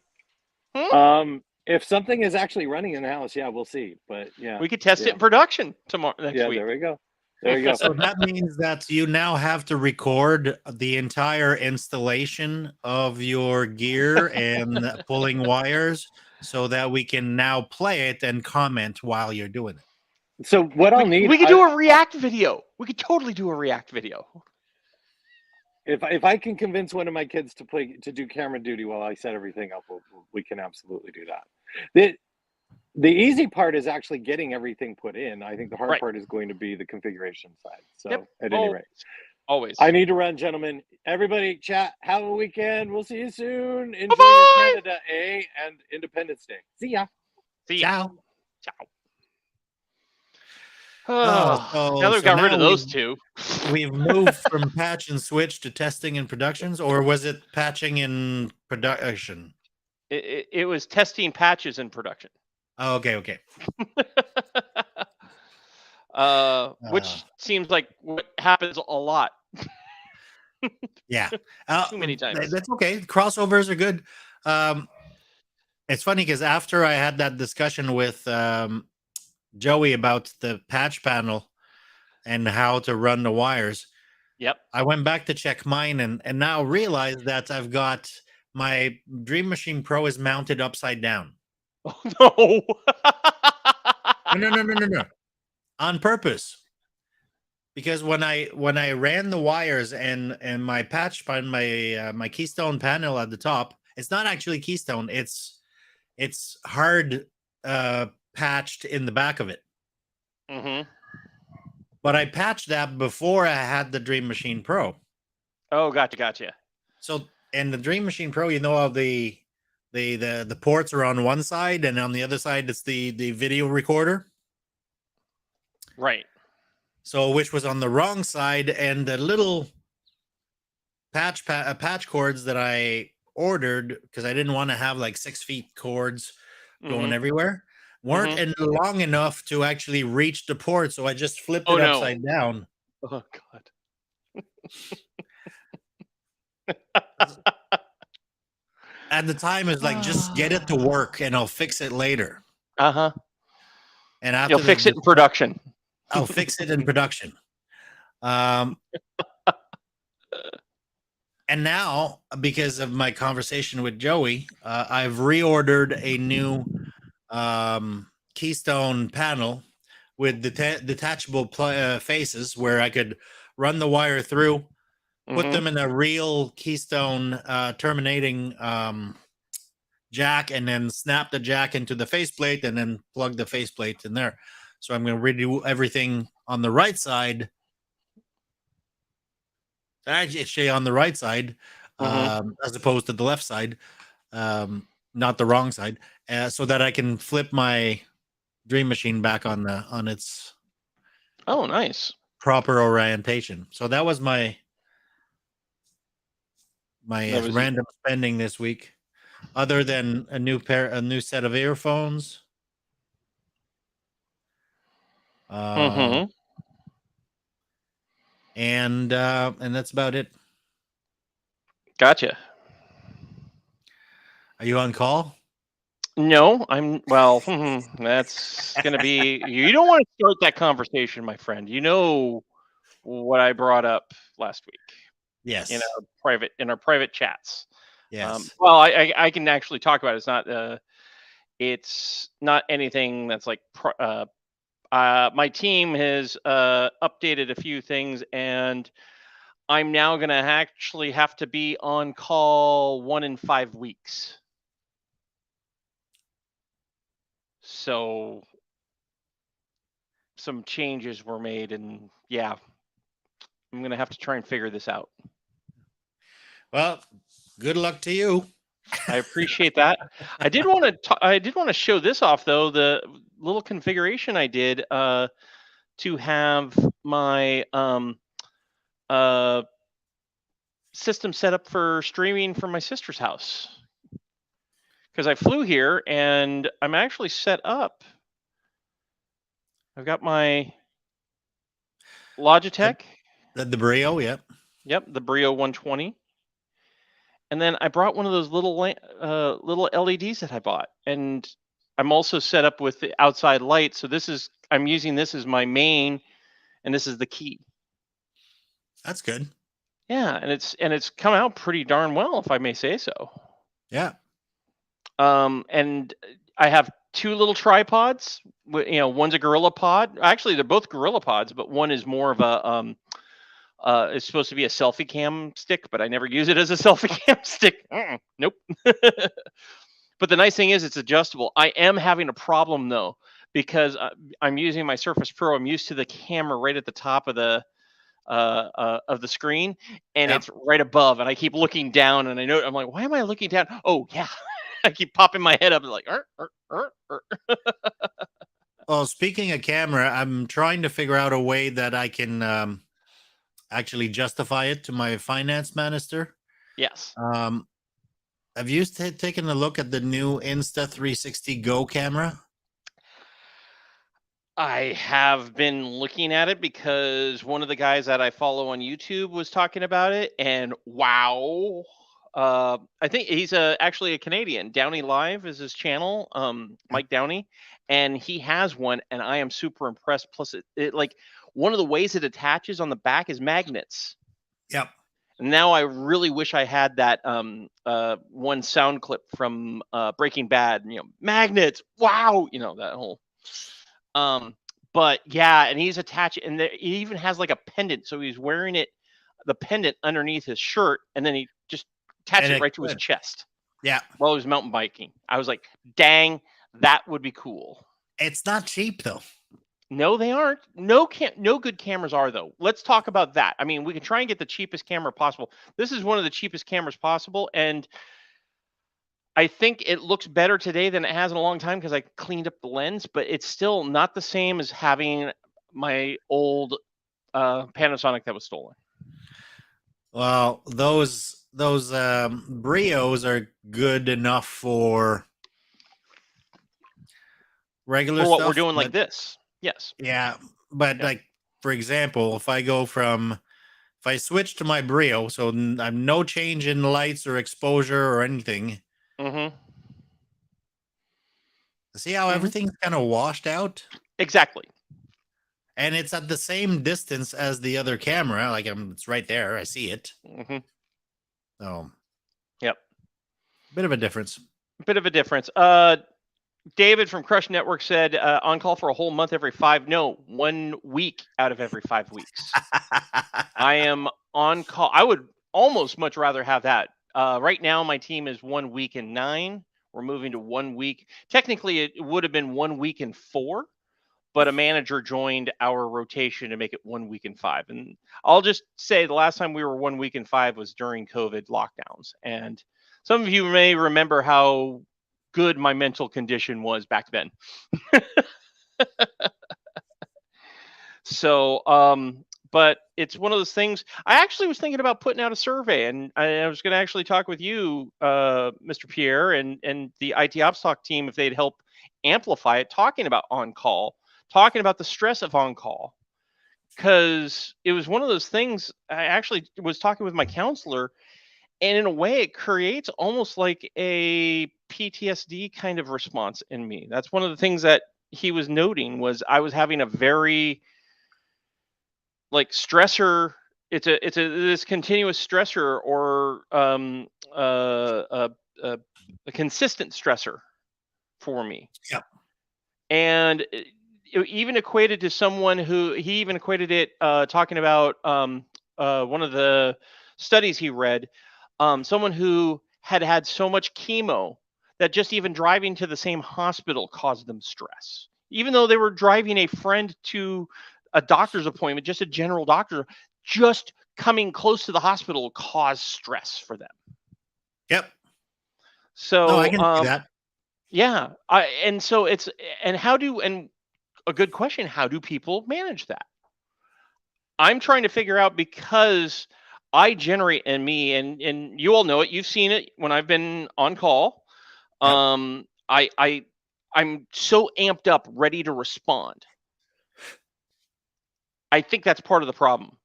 If something is actually running in the house, we'll see. But we could test it in production tomorrow next week. There we go. There you go. So that means that you now have to record the entire installation of your gear and pulling wires so that we can now play it and comment while you're doing it. So what I'll need... We could do a React video. We could totally do a React video. If I can convince one of my kids to do camera duty while I set everything up, we can absolutely do that. The easy part is actually getting everything put in. I think the hard part is going to be the configuration side. So at any rate, always. I need to run, gentlemen. Everybody, chat. Have a weekend. We'll see you soon. Enjoy your Canada Day and Independence Day. See ya. Ciao. Now they've got rid of those two. We've moved from patch and switch to testing and productions, or was it patching in production? It was testing patches in production. Oh, okay. Which seems like what happens a lot. Yeah. Too many times. That's okay. Crossovers are good. It's funny because after I had that discussion with Joey about the patch panel and how to run the wires, I went back to check mine and now realized that I've got my Dream Machine Pro is mounted upside down. Oh no. No. On purpose. Because when I ran the wires and my patch on my keystone panel at the top, it's not actually keystone, it's hard patched in the back of it. Mm-hmm. But I patched that before I had the Dream Machine Pro. Oh, gotcha. So, and the Dream Machine Pro, you know how the ports are on one side, and on the other side it's the video recorder. Right. So, which was on the wrong side, and the little patch cords that I ordered, because I didn't want to have like 6 feet cords going everywhere, weren't long enough to actually reach the port. So I just flipped it upside down. Oh God. At the time, it's like, just get it to work and I'll fix it later. Uh-huh. And after you'll fix it in production. I'll fix it in production. And now, because of my conversation with Joey, I've reordered a new keystone panel with detachable faces, where I could run the wire through, put them in a real keystone terminating jack, and then snap the jack into the faceplate, and then plug the faceplate in there. So I'm going to redo everything on the right side. Actually, on the right side, as opposed to the left side, not the wrong side, so that I can flip my Dream Machine back on its nice proper orientation. So that was my random spending this week, other than a new set of earphones. And that's about it. Gotcha. Are you on call? No, that's going to be, you don't want to start that conversation, my friend. You know what I brought up last week. Yes. In our private chats. Yes. Well, I can actually talk about it. It's not anything that's like, my team has updated a few things, and I'm now going to actually have to be on call 1 in 5 weeks. So some changes were made, and yeah, I'm going to have to try and figure this out. Well, good luck to you. I appreciate that. I did want to show this off, though, the little configuration I did to have my system set up for streaming from my sister's house. Because I flew here and I'm actually set up. I've got my Logitech. The Brio, yep. Yep, the Brio 120. And then I brought one of those little LEDs that I bought. And I'm also set up with the outside light. So I'm using this as my main, and this is the key. That's good. Yeah, and it's come out pretty darn well, if I may say so. Yeah. And I have 2 little tripods. One's a Gorilla Pod. Actually, they're both Gorilla Pods, but one is more of a it's supposed to be a selfie cam stick, but I never use it as a selfie cam stick. Nope. But the nice thing is it's adjustable. I am having a problem though, because I'm using my Surface Pro. I'm used to the camera right at the top of the screen, and it's right above, and I keep looking down, and I'm like, why am I looking down? Oh yeah. I keep popping my head up and like, Well, speaking of camera, I'm trying to figure out a way that I can actually justify it to my finance minister. Yes. Have you taken a look at the new Insta360 Go camera? I have been looking at it because one of the guys that I follow on YouTube was talking about it, and wow. I think he's actually a Canadian. Downey Live is his channel, Mike Downey, and he has one, and I am super impressed. Plus, it like one of the ways it attaches on the back is magnets. Yep. Now I really wish I had that one sound clip from Breaking Bad, magnets, wow, that whole but yeah, and he's attached, and he even has like a pendant, so he's wearing the pendant underneath his shirt, and then he just attached it right to his chest. Yeah. While he was mountain biking. I was like, dang, that would be cool. It's not cheap though. No, they aren't. No good cameras are though. Let's talk about that. I mean, we can try and get the cheapest camera possible. This is one of the cheapest cameras possible, and I think it looks better today than it has in a long time because I cleaned up the lens, but it's still not the same as having my old Panasonic that was stolen. Well, those Brios are good enough for regular for what stuff, we're doing like this. Yes. Yeah, but like for example, if I switch to my Brio, so I'm no change in lights or exposure or anything. Mm-hmm. See how everything's kind of washed out? Exactly. And it's at the same distance as the other camera. Like it's right there. I see it. Mm-hmm. So, yep. Bit of a difference. David from Crush Network said on call for a whole month every 1 week out of every 5 weeks. I am on call. I would almost much rather have that. Right now, my team is 1 week and 9. We're moving to 1 week. Technically, it would have been 1 week and 4, but a manager joined our rotation to make it 1 week and 5. And I'll just say the last time we were 1 week and 5 was during COVID lockdowns. And some of you may remember how good my mental condition was back then. So, but it's one of those things. I actually was thinking about putting out a survey, and I was going to actually talk with you, Mr. Pierre, and the IT Ops Talk team if they'd help amplify it, talking about on-call, talking about the stress of on-call, because it was one of those things. I actually was talking with my counselor, and in a way, it creates almost like a PTSD kind of response in me. That's one of the things that he was noting was I was having a very like stressor. It's this continuous stressor or a consistent stressor for me. Yeah. And it even equated to someone who he even equated it talking about one of the studies he read. Someone who had so much chemo that just even driving to the same hospital caused them stress. Even though they were driving a friend to a doctor's appointment, just a general doctor, just coming close to the hospital caused stress for them. Yep. So no, I can see that. Yeah. And a good question, how do people manage that? I'm trying to figure out because I generate in me, and you all know it. You've seen it when I've been on call. Yep. I'm so amped up, ready to respond. I think that's part of the problem.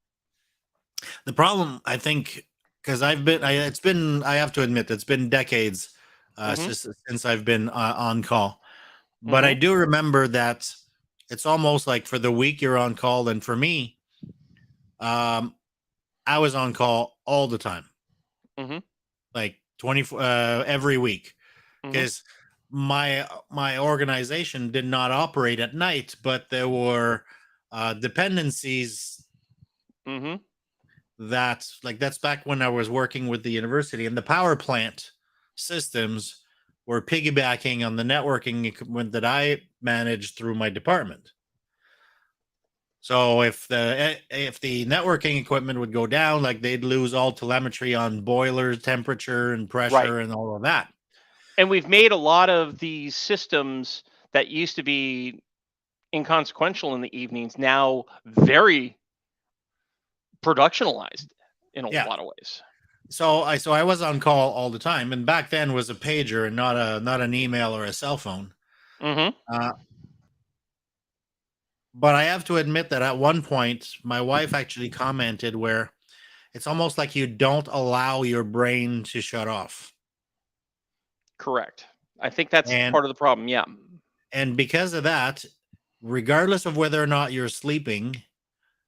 The problem, I think, because I have to admit, it's been decades since I've been on call. But I do remember that it's almost like for the week you're on call, and for me, I was on call all the time, like 24 every week, because my organization did not operate at night, but there were dependencies that's back when I was working with the university, and the power plant systems were piggybacking on the networking equipment that I managed through my department. So if the networking equipment would go down, like they'd lose all telemetry on boilers, temperature and pressure and all of that. And we've made a lot of these systems that used to be inconsequential in the evenings now very productionalized in a lot of ways. So I was on call all the time, and back then was a pager and not an email or a cell phone. But I have to admit that at one point, my wife actually commented where it's almost like you don't allow your brain to shut off. Correct. I think that's part of the problem. Yeah. And because of that, regardless of whether or not you're sleeping,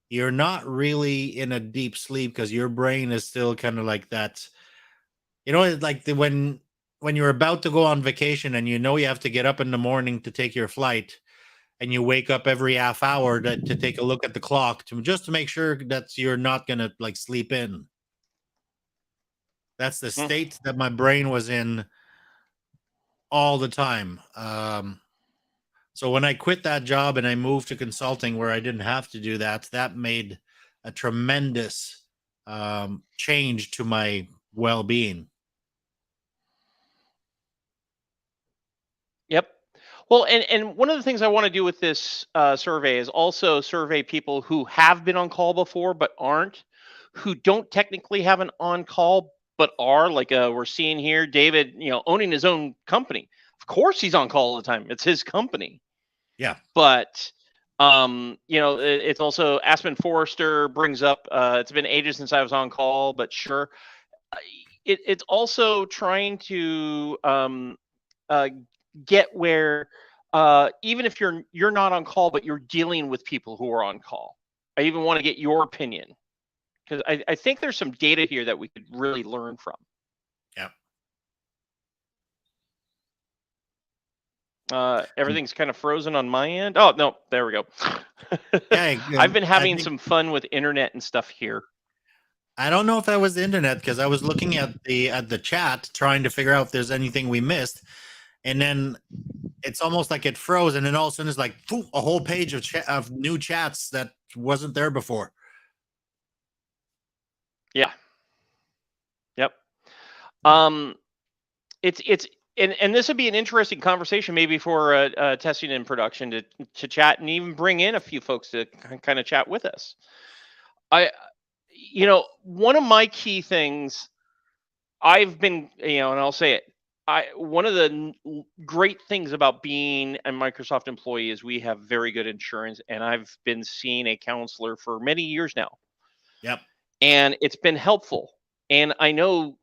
you're not really in a deep sleep because your brain is still kind of like that. You know, it's like when you're about to go on vacation and you know you have to get up in the morning to take your flight, and you wake up every half hour to take a look at the clock just to make sure that you're not gonna like sleep in. That's the state that my brain was in all the time. So when I quit that job and I moved to consulting where I didn't have to do that, that made a tremendous change to my well-being. Yep. Well, and one of the things I want to do with this survey is also survey people who have been on call before but aren't, who don't technically have an on call but are, like we're seeing here, David, owning his own company. Of course, he's on call all the time. It's his company. Yeah. But it's also Aspen Forrester brings up. It's been ages since I was on call, but sure. It's also trying to get where even if you're not on call, but you're dealing with people who are on call. I even want to get your opinion, because I think there's some data here that we could really learn from. Yeah. Everything's kind of frozen on my end. Oh no, there we go. Yeah, I've been having some fun with internet and stuff here. I don't know if that was the internet, because I was looking at the chat trying to figure out if there's anything we missed, and then it's almost like it froze, and then all of a sudden it's like a whole page of new chats that wasn't there before. Yeah. Yep. It's and this would be an interesting conversation maybe for testing and production to chat and even bring in a few folks to kind of chat with us. One of my key things I've been, and I'll say it, one of the great things about being a Microsoft employee is we have very good insurance, and I've been seeing a counselor for many years now. Yep. And it's been helpful. And I know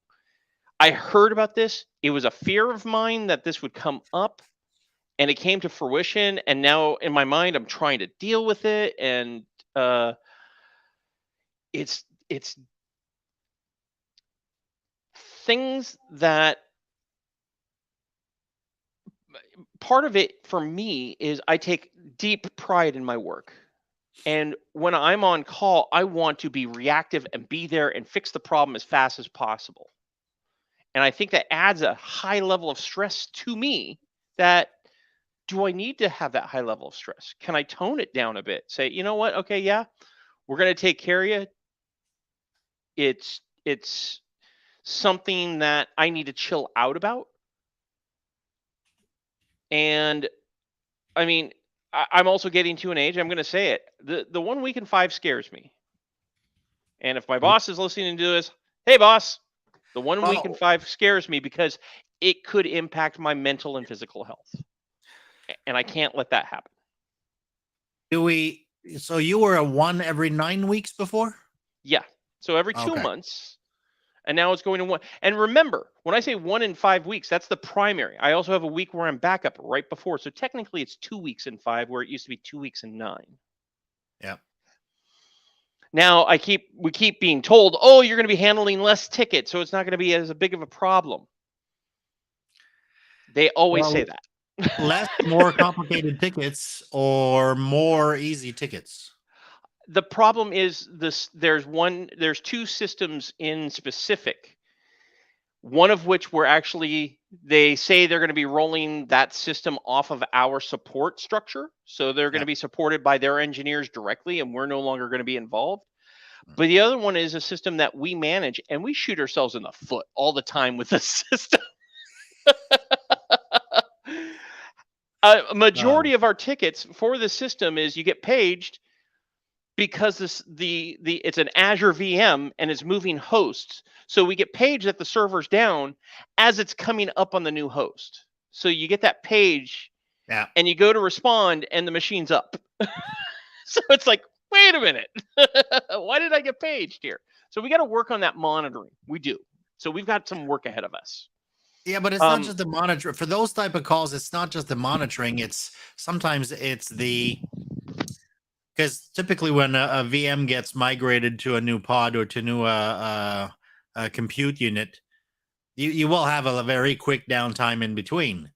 I heard about this. It was a fear of mine that this would come up, and it came to fruition. And now in my mind, I'm trying to deal with it. And it's things that part of it for me is I take deep pride in my work. And when I'm on call, I want to be reactive and be there and fix the problem as fast as possible. And I think that adds a high level of stress to me. That, do I need to have that high level of stress? Can I tone it down a bit? Say, you know what? Okay, yeah, we're going to take care of you. It's something that I need to chill out about. And I mean, I'm also getting to an age, I'm going to say it, the 1 week in 5 scares me. And if my boss is listening to this, hey boss, the 1 week in 5 scares me because it could impact my mental and physical health. And I can't let that happen. So you were a 1 every 9 weeks before? Yeah. So every 2 months. And now it's going to 1. And remember, when I say 1 in 5 weeks, that's the primary. I also have a week where I'm backup right before. So technically it's 2 weeks in 5, where it used to be 2 weeks in 9. Yeah. Now we keep being told, oh, you're going to be handling less tickets, so it's not going to be as big of a problem. They always say that. Less, more complicated tickets or more easy tickets? The problem is this: there's 2 systems in specific. One of which they say they're going to be rolling that system off of our support structure. So they're going to be supported by their engineers directly, and we're no longer going to be involved. But the other one is a system that we manage, and we shoot ourselves in the foot all the time with the system. A majority of our tickets for the system is you get paged because it's an Azure VM and it's moving hosts. So we get paged that the server's down as it's coming up on the new host. So you get that page and you go to respond and the machine's up. So it's like, wait a minute. Why did I get paged here? So we got to work on that monitoring. We do. So we've got some work ahead of us. Yeah, but it's not just the monitor. For those type of calls, it's not just the monitoring. Sometimes it's the because typically when a VM gets migrated to a new pod or to new compute unit, you will have a very quick downtime in between.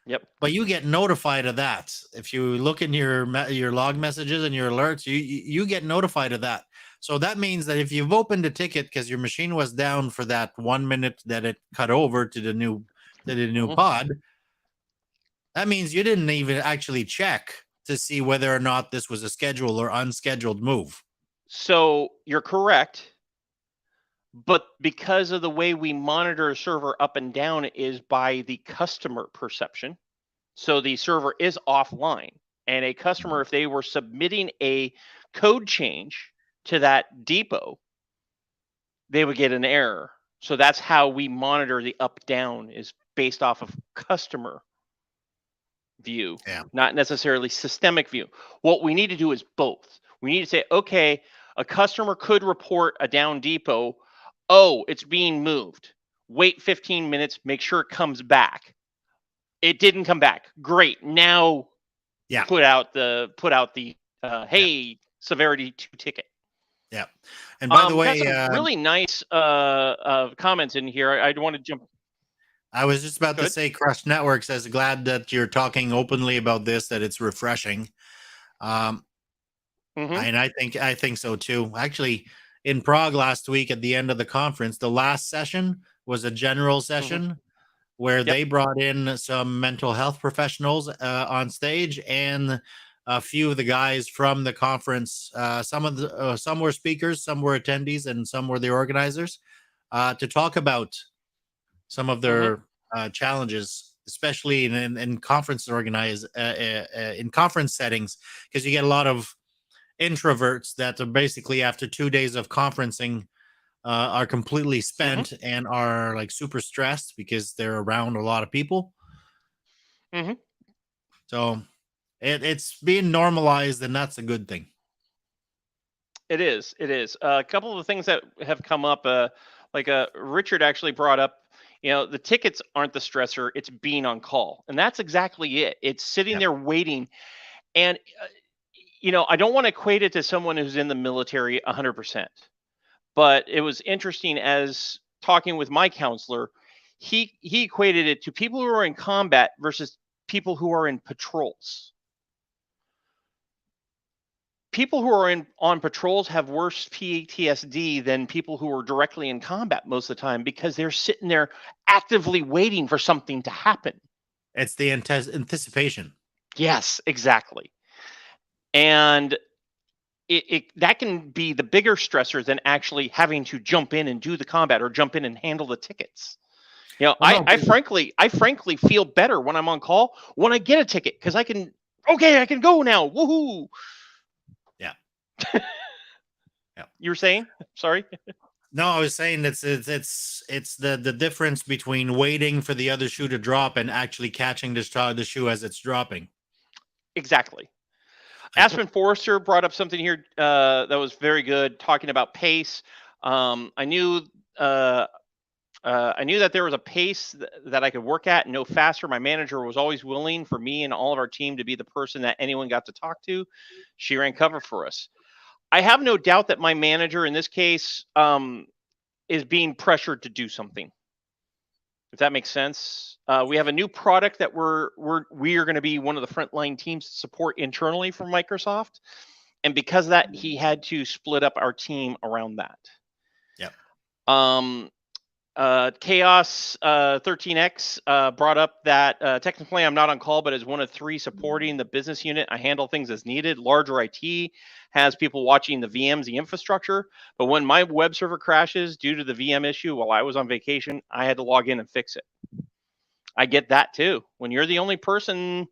Yep. But you get notified of that. If you look in your log messages and your alerts, you get notified of that. So that means that if you've opened a ticket because your machine was down for that 1 minute that it cut over to the new pod, that means you didn't even actually check to see whether or not this was a scheduled or unscheduled move. So you're correct. But because of the way we monitor a server up and down is by the customer perception. So the server is offline. And a customer, if they were submitting a code change to that depot, they would get an error. So that's how we monitor the up down, is based off of customer view, not necessarily systemic view. What we need to do is both. We need to say, okay, a customer could report a down depot. Oh, it's being moved. Wait 15 minutes, make sure it comes back. It didn't come back. Great. Now put out the hey, severity 2 ticket. Yeah. And by the way, some really nice comments in here. I want to jump. I was just about to say, Crush Network says, glad that you're talking openly about this, that it's refreshing. And I think so too. Actually, in Prague last week at the end of the conference, the last session was a general session where they brought in some mental health professionals on stage, and a few of the guys from the conference. Some were speakers, some were attendees, and some were the organizers to talk about some of their challenges, especially in conference in conference settings, because you get a lot of introverts that are basically, after 2 days of conferencing, are completely spent and are like super stressed because they're around a lot of people. So it's being normalized, and that's a good thing. It is. A couple of the things that have come up, Richard actually brought up, the tickets aren't the stressor, it's being on call. And that's exactly it. It's sitting there waiting. And, I don't want to equate it to someone who's in the military 100%. But it was interesting, as talking with my counselor, he equated it to people who are in combat versus people who are in patrols. People who are on patrols have worse PTSD than people who are directly in combat most of the time, because they're sitting there actively waiting for something to happen. It's the anticipation. Yes, exactly. And that can be the bigger stressor than actually having to jump in and do the combat or jump in and handle the tickets. I frankly feel better when I'm on call when I get a ticket, because I can go now. Woohoo! Yeah. You were saying? Sorry. No, I was saying it's the difference between waiting for the other shoe to drop and actually catching the shoe as it's dropping. Exactly. Aspen Forrester brought up something here that was very good, talking about pace. I knew that there was a pace that I could work at and no faster. My manager was always willing for me and all of our team to be the person that anyone got to talk to. She ran cover for us. I have no doubt that my manager in this case is being pressured to do something, if that makes sense. We have a new product that we are going to be one of the frontline teams to support internally from Microsoft, and because of that, he had to split up our team around that. Yep. Chaos 13X brought up that technically I'm not on call, but as one of 3 supporting the business unit, I handle things as needed. Larger IT has people watching the VMs, the infrastructure. But when my web server crashes due to the VM issue while I was on vacation, I had to log in and fix it. I get that too. When you're the only person,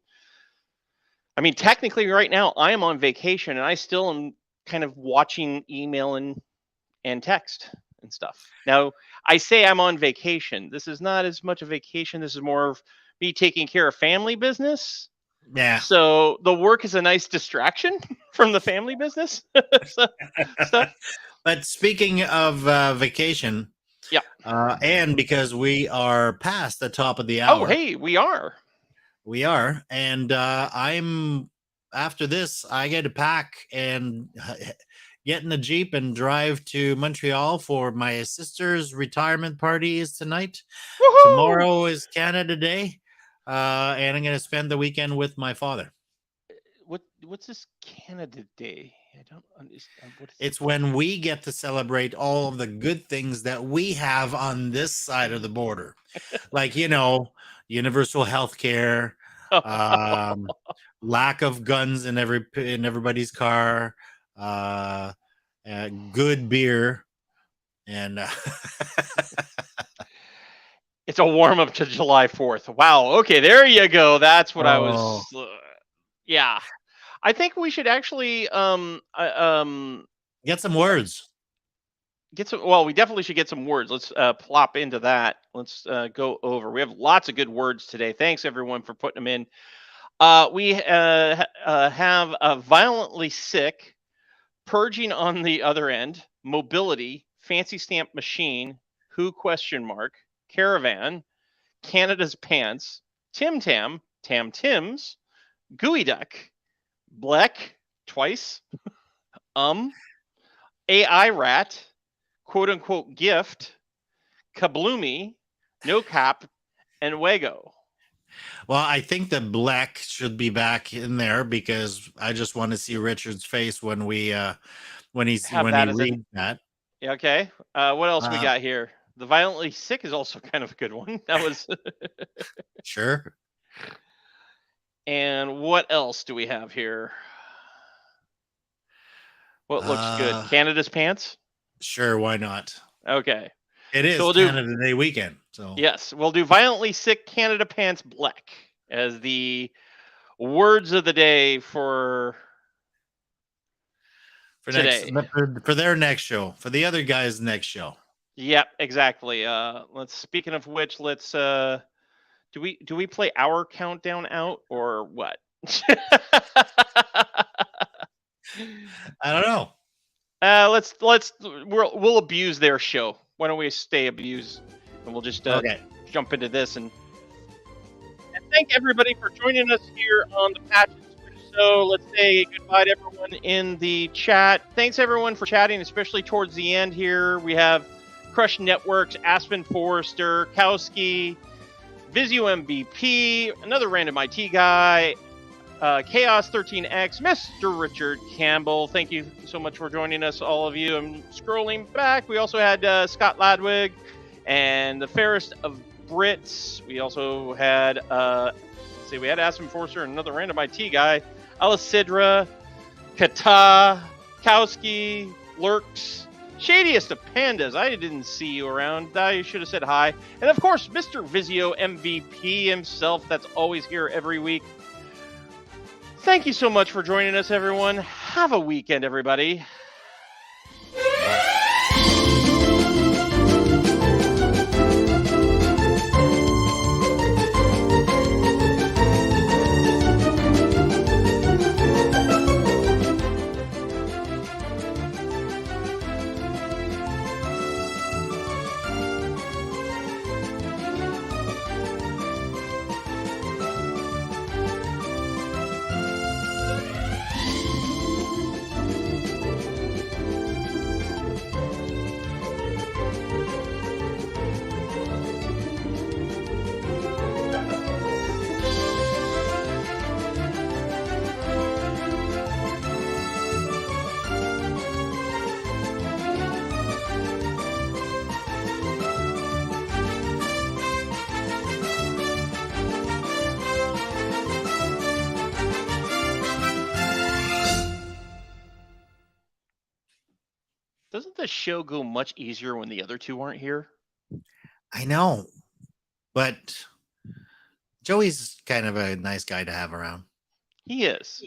I mean, technically right now I am on vacation and I still am kind of watching email and text and stuff. Now, I say I'm on vacation. This is not as much a vacation. This is more of me taking care of family business. Yeah. So the work is a nice distraction from the family business stuff. But speaking of vacation, and because we are past the top of the hour. Oh, hey, we are. And I'm after this, I get to pack and get in the Jeep and drive to Montreal for my sister's retirement party is tonight. Woohoo! Tomorrow is Canada Day, and I'm going to spend the weekend with my father. What's this Canada Day? I don't understand. It's when we get to celebrate all of the good things that we have on this side of the border, like universal health care, lack of guns in everybody's car, good beer, and it's a warm up to July 4th. Wow. Okay, there you go. That's what I was. Yeah, I think we should actually get some words. Well, we definitely should get some words. Let's plop into that. Let's go over. We have lots of good words today. Thanks everyone for putting them in. We have a violently sick, purging on the other end, mobility, fancy stamp machine, who ? Caravan, Canada's pants, Tim Tam, Tam Tims, Gooey Duck, Bleck, twice, AI Rat, quote unquote gift, Kabloomy, No Cap, and Wego. Well, I think that Black should be back in there because I just want to see Richard's face when he reads that. Okay. What else we got here? The violently sick is also kind of a good one. That was sure. And what else do we have here? What looks good? Canada's pants? Sure, why not? Okay. It is Canada Day weekend. So yes, we'll do violently sick Canada pants Bleck as the words of the day for today. For their next show, for the other guys' next show. Yep, exactly. Speaking of which, let's do we play our countdown out or what? I don't know. We'll abuse their show. Why don't we stay abused and we'll just jump into this and thank everybody for joining us here on the Patch and Switch. So let's say goodbye to everyone in the chat. Thanks everyone for chatting, especially towards the end here. We have Crush Networks, Aspen Forrester, Kowski, Vizio MVP, another random IT guy, Chaos 13X, Mr. Richard Campbell. Thank you so much for joining us, all of you. I'm scrolling back. We also had Scott Ladwig and the Fairest of Brits. We also had we had Aspen Forster and another random IT guy, Alicidra, Kata, Kowski, Lurks, Shadiest of Pandas. I didn't see you around. I should have said hi. And of course, Mr. Vizio MVP himself. That's always here every week. Thank you so much for joining us, everyone. Have a weekend, everybody. Doesn't the show go much easier when the other two aren't here? I know, but Joey's kind of a nice guy to have around. He is.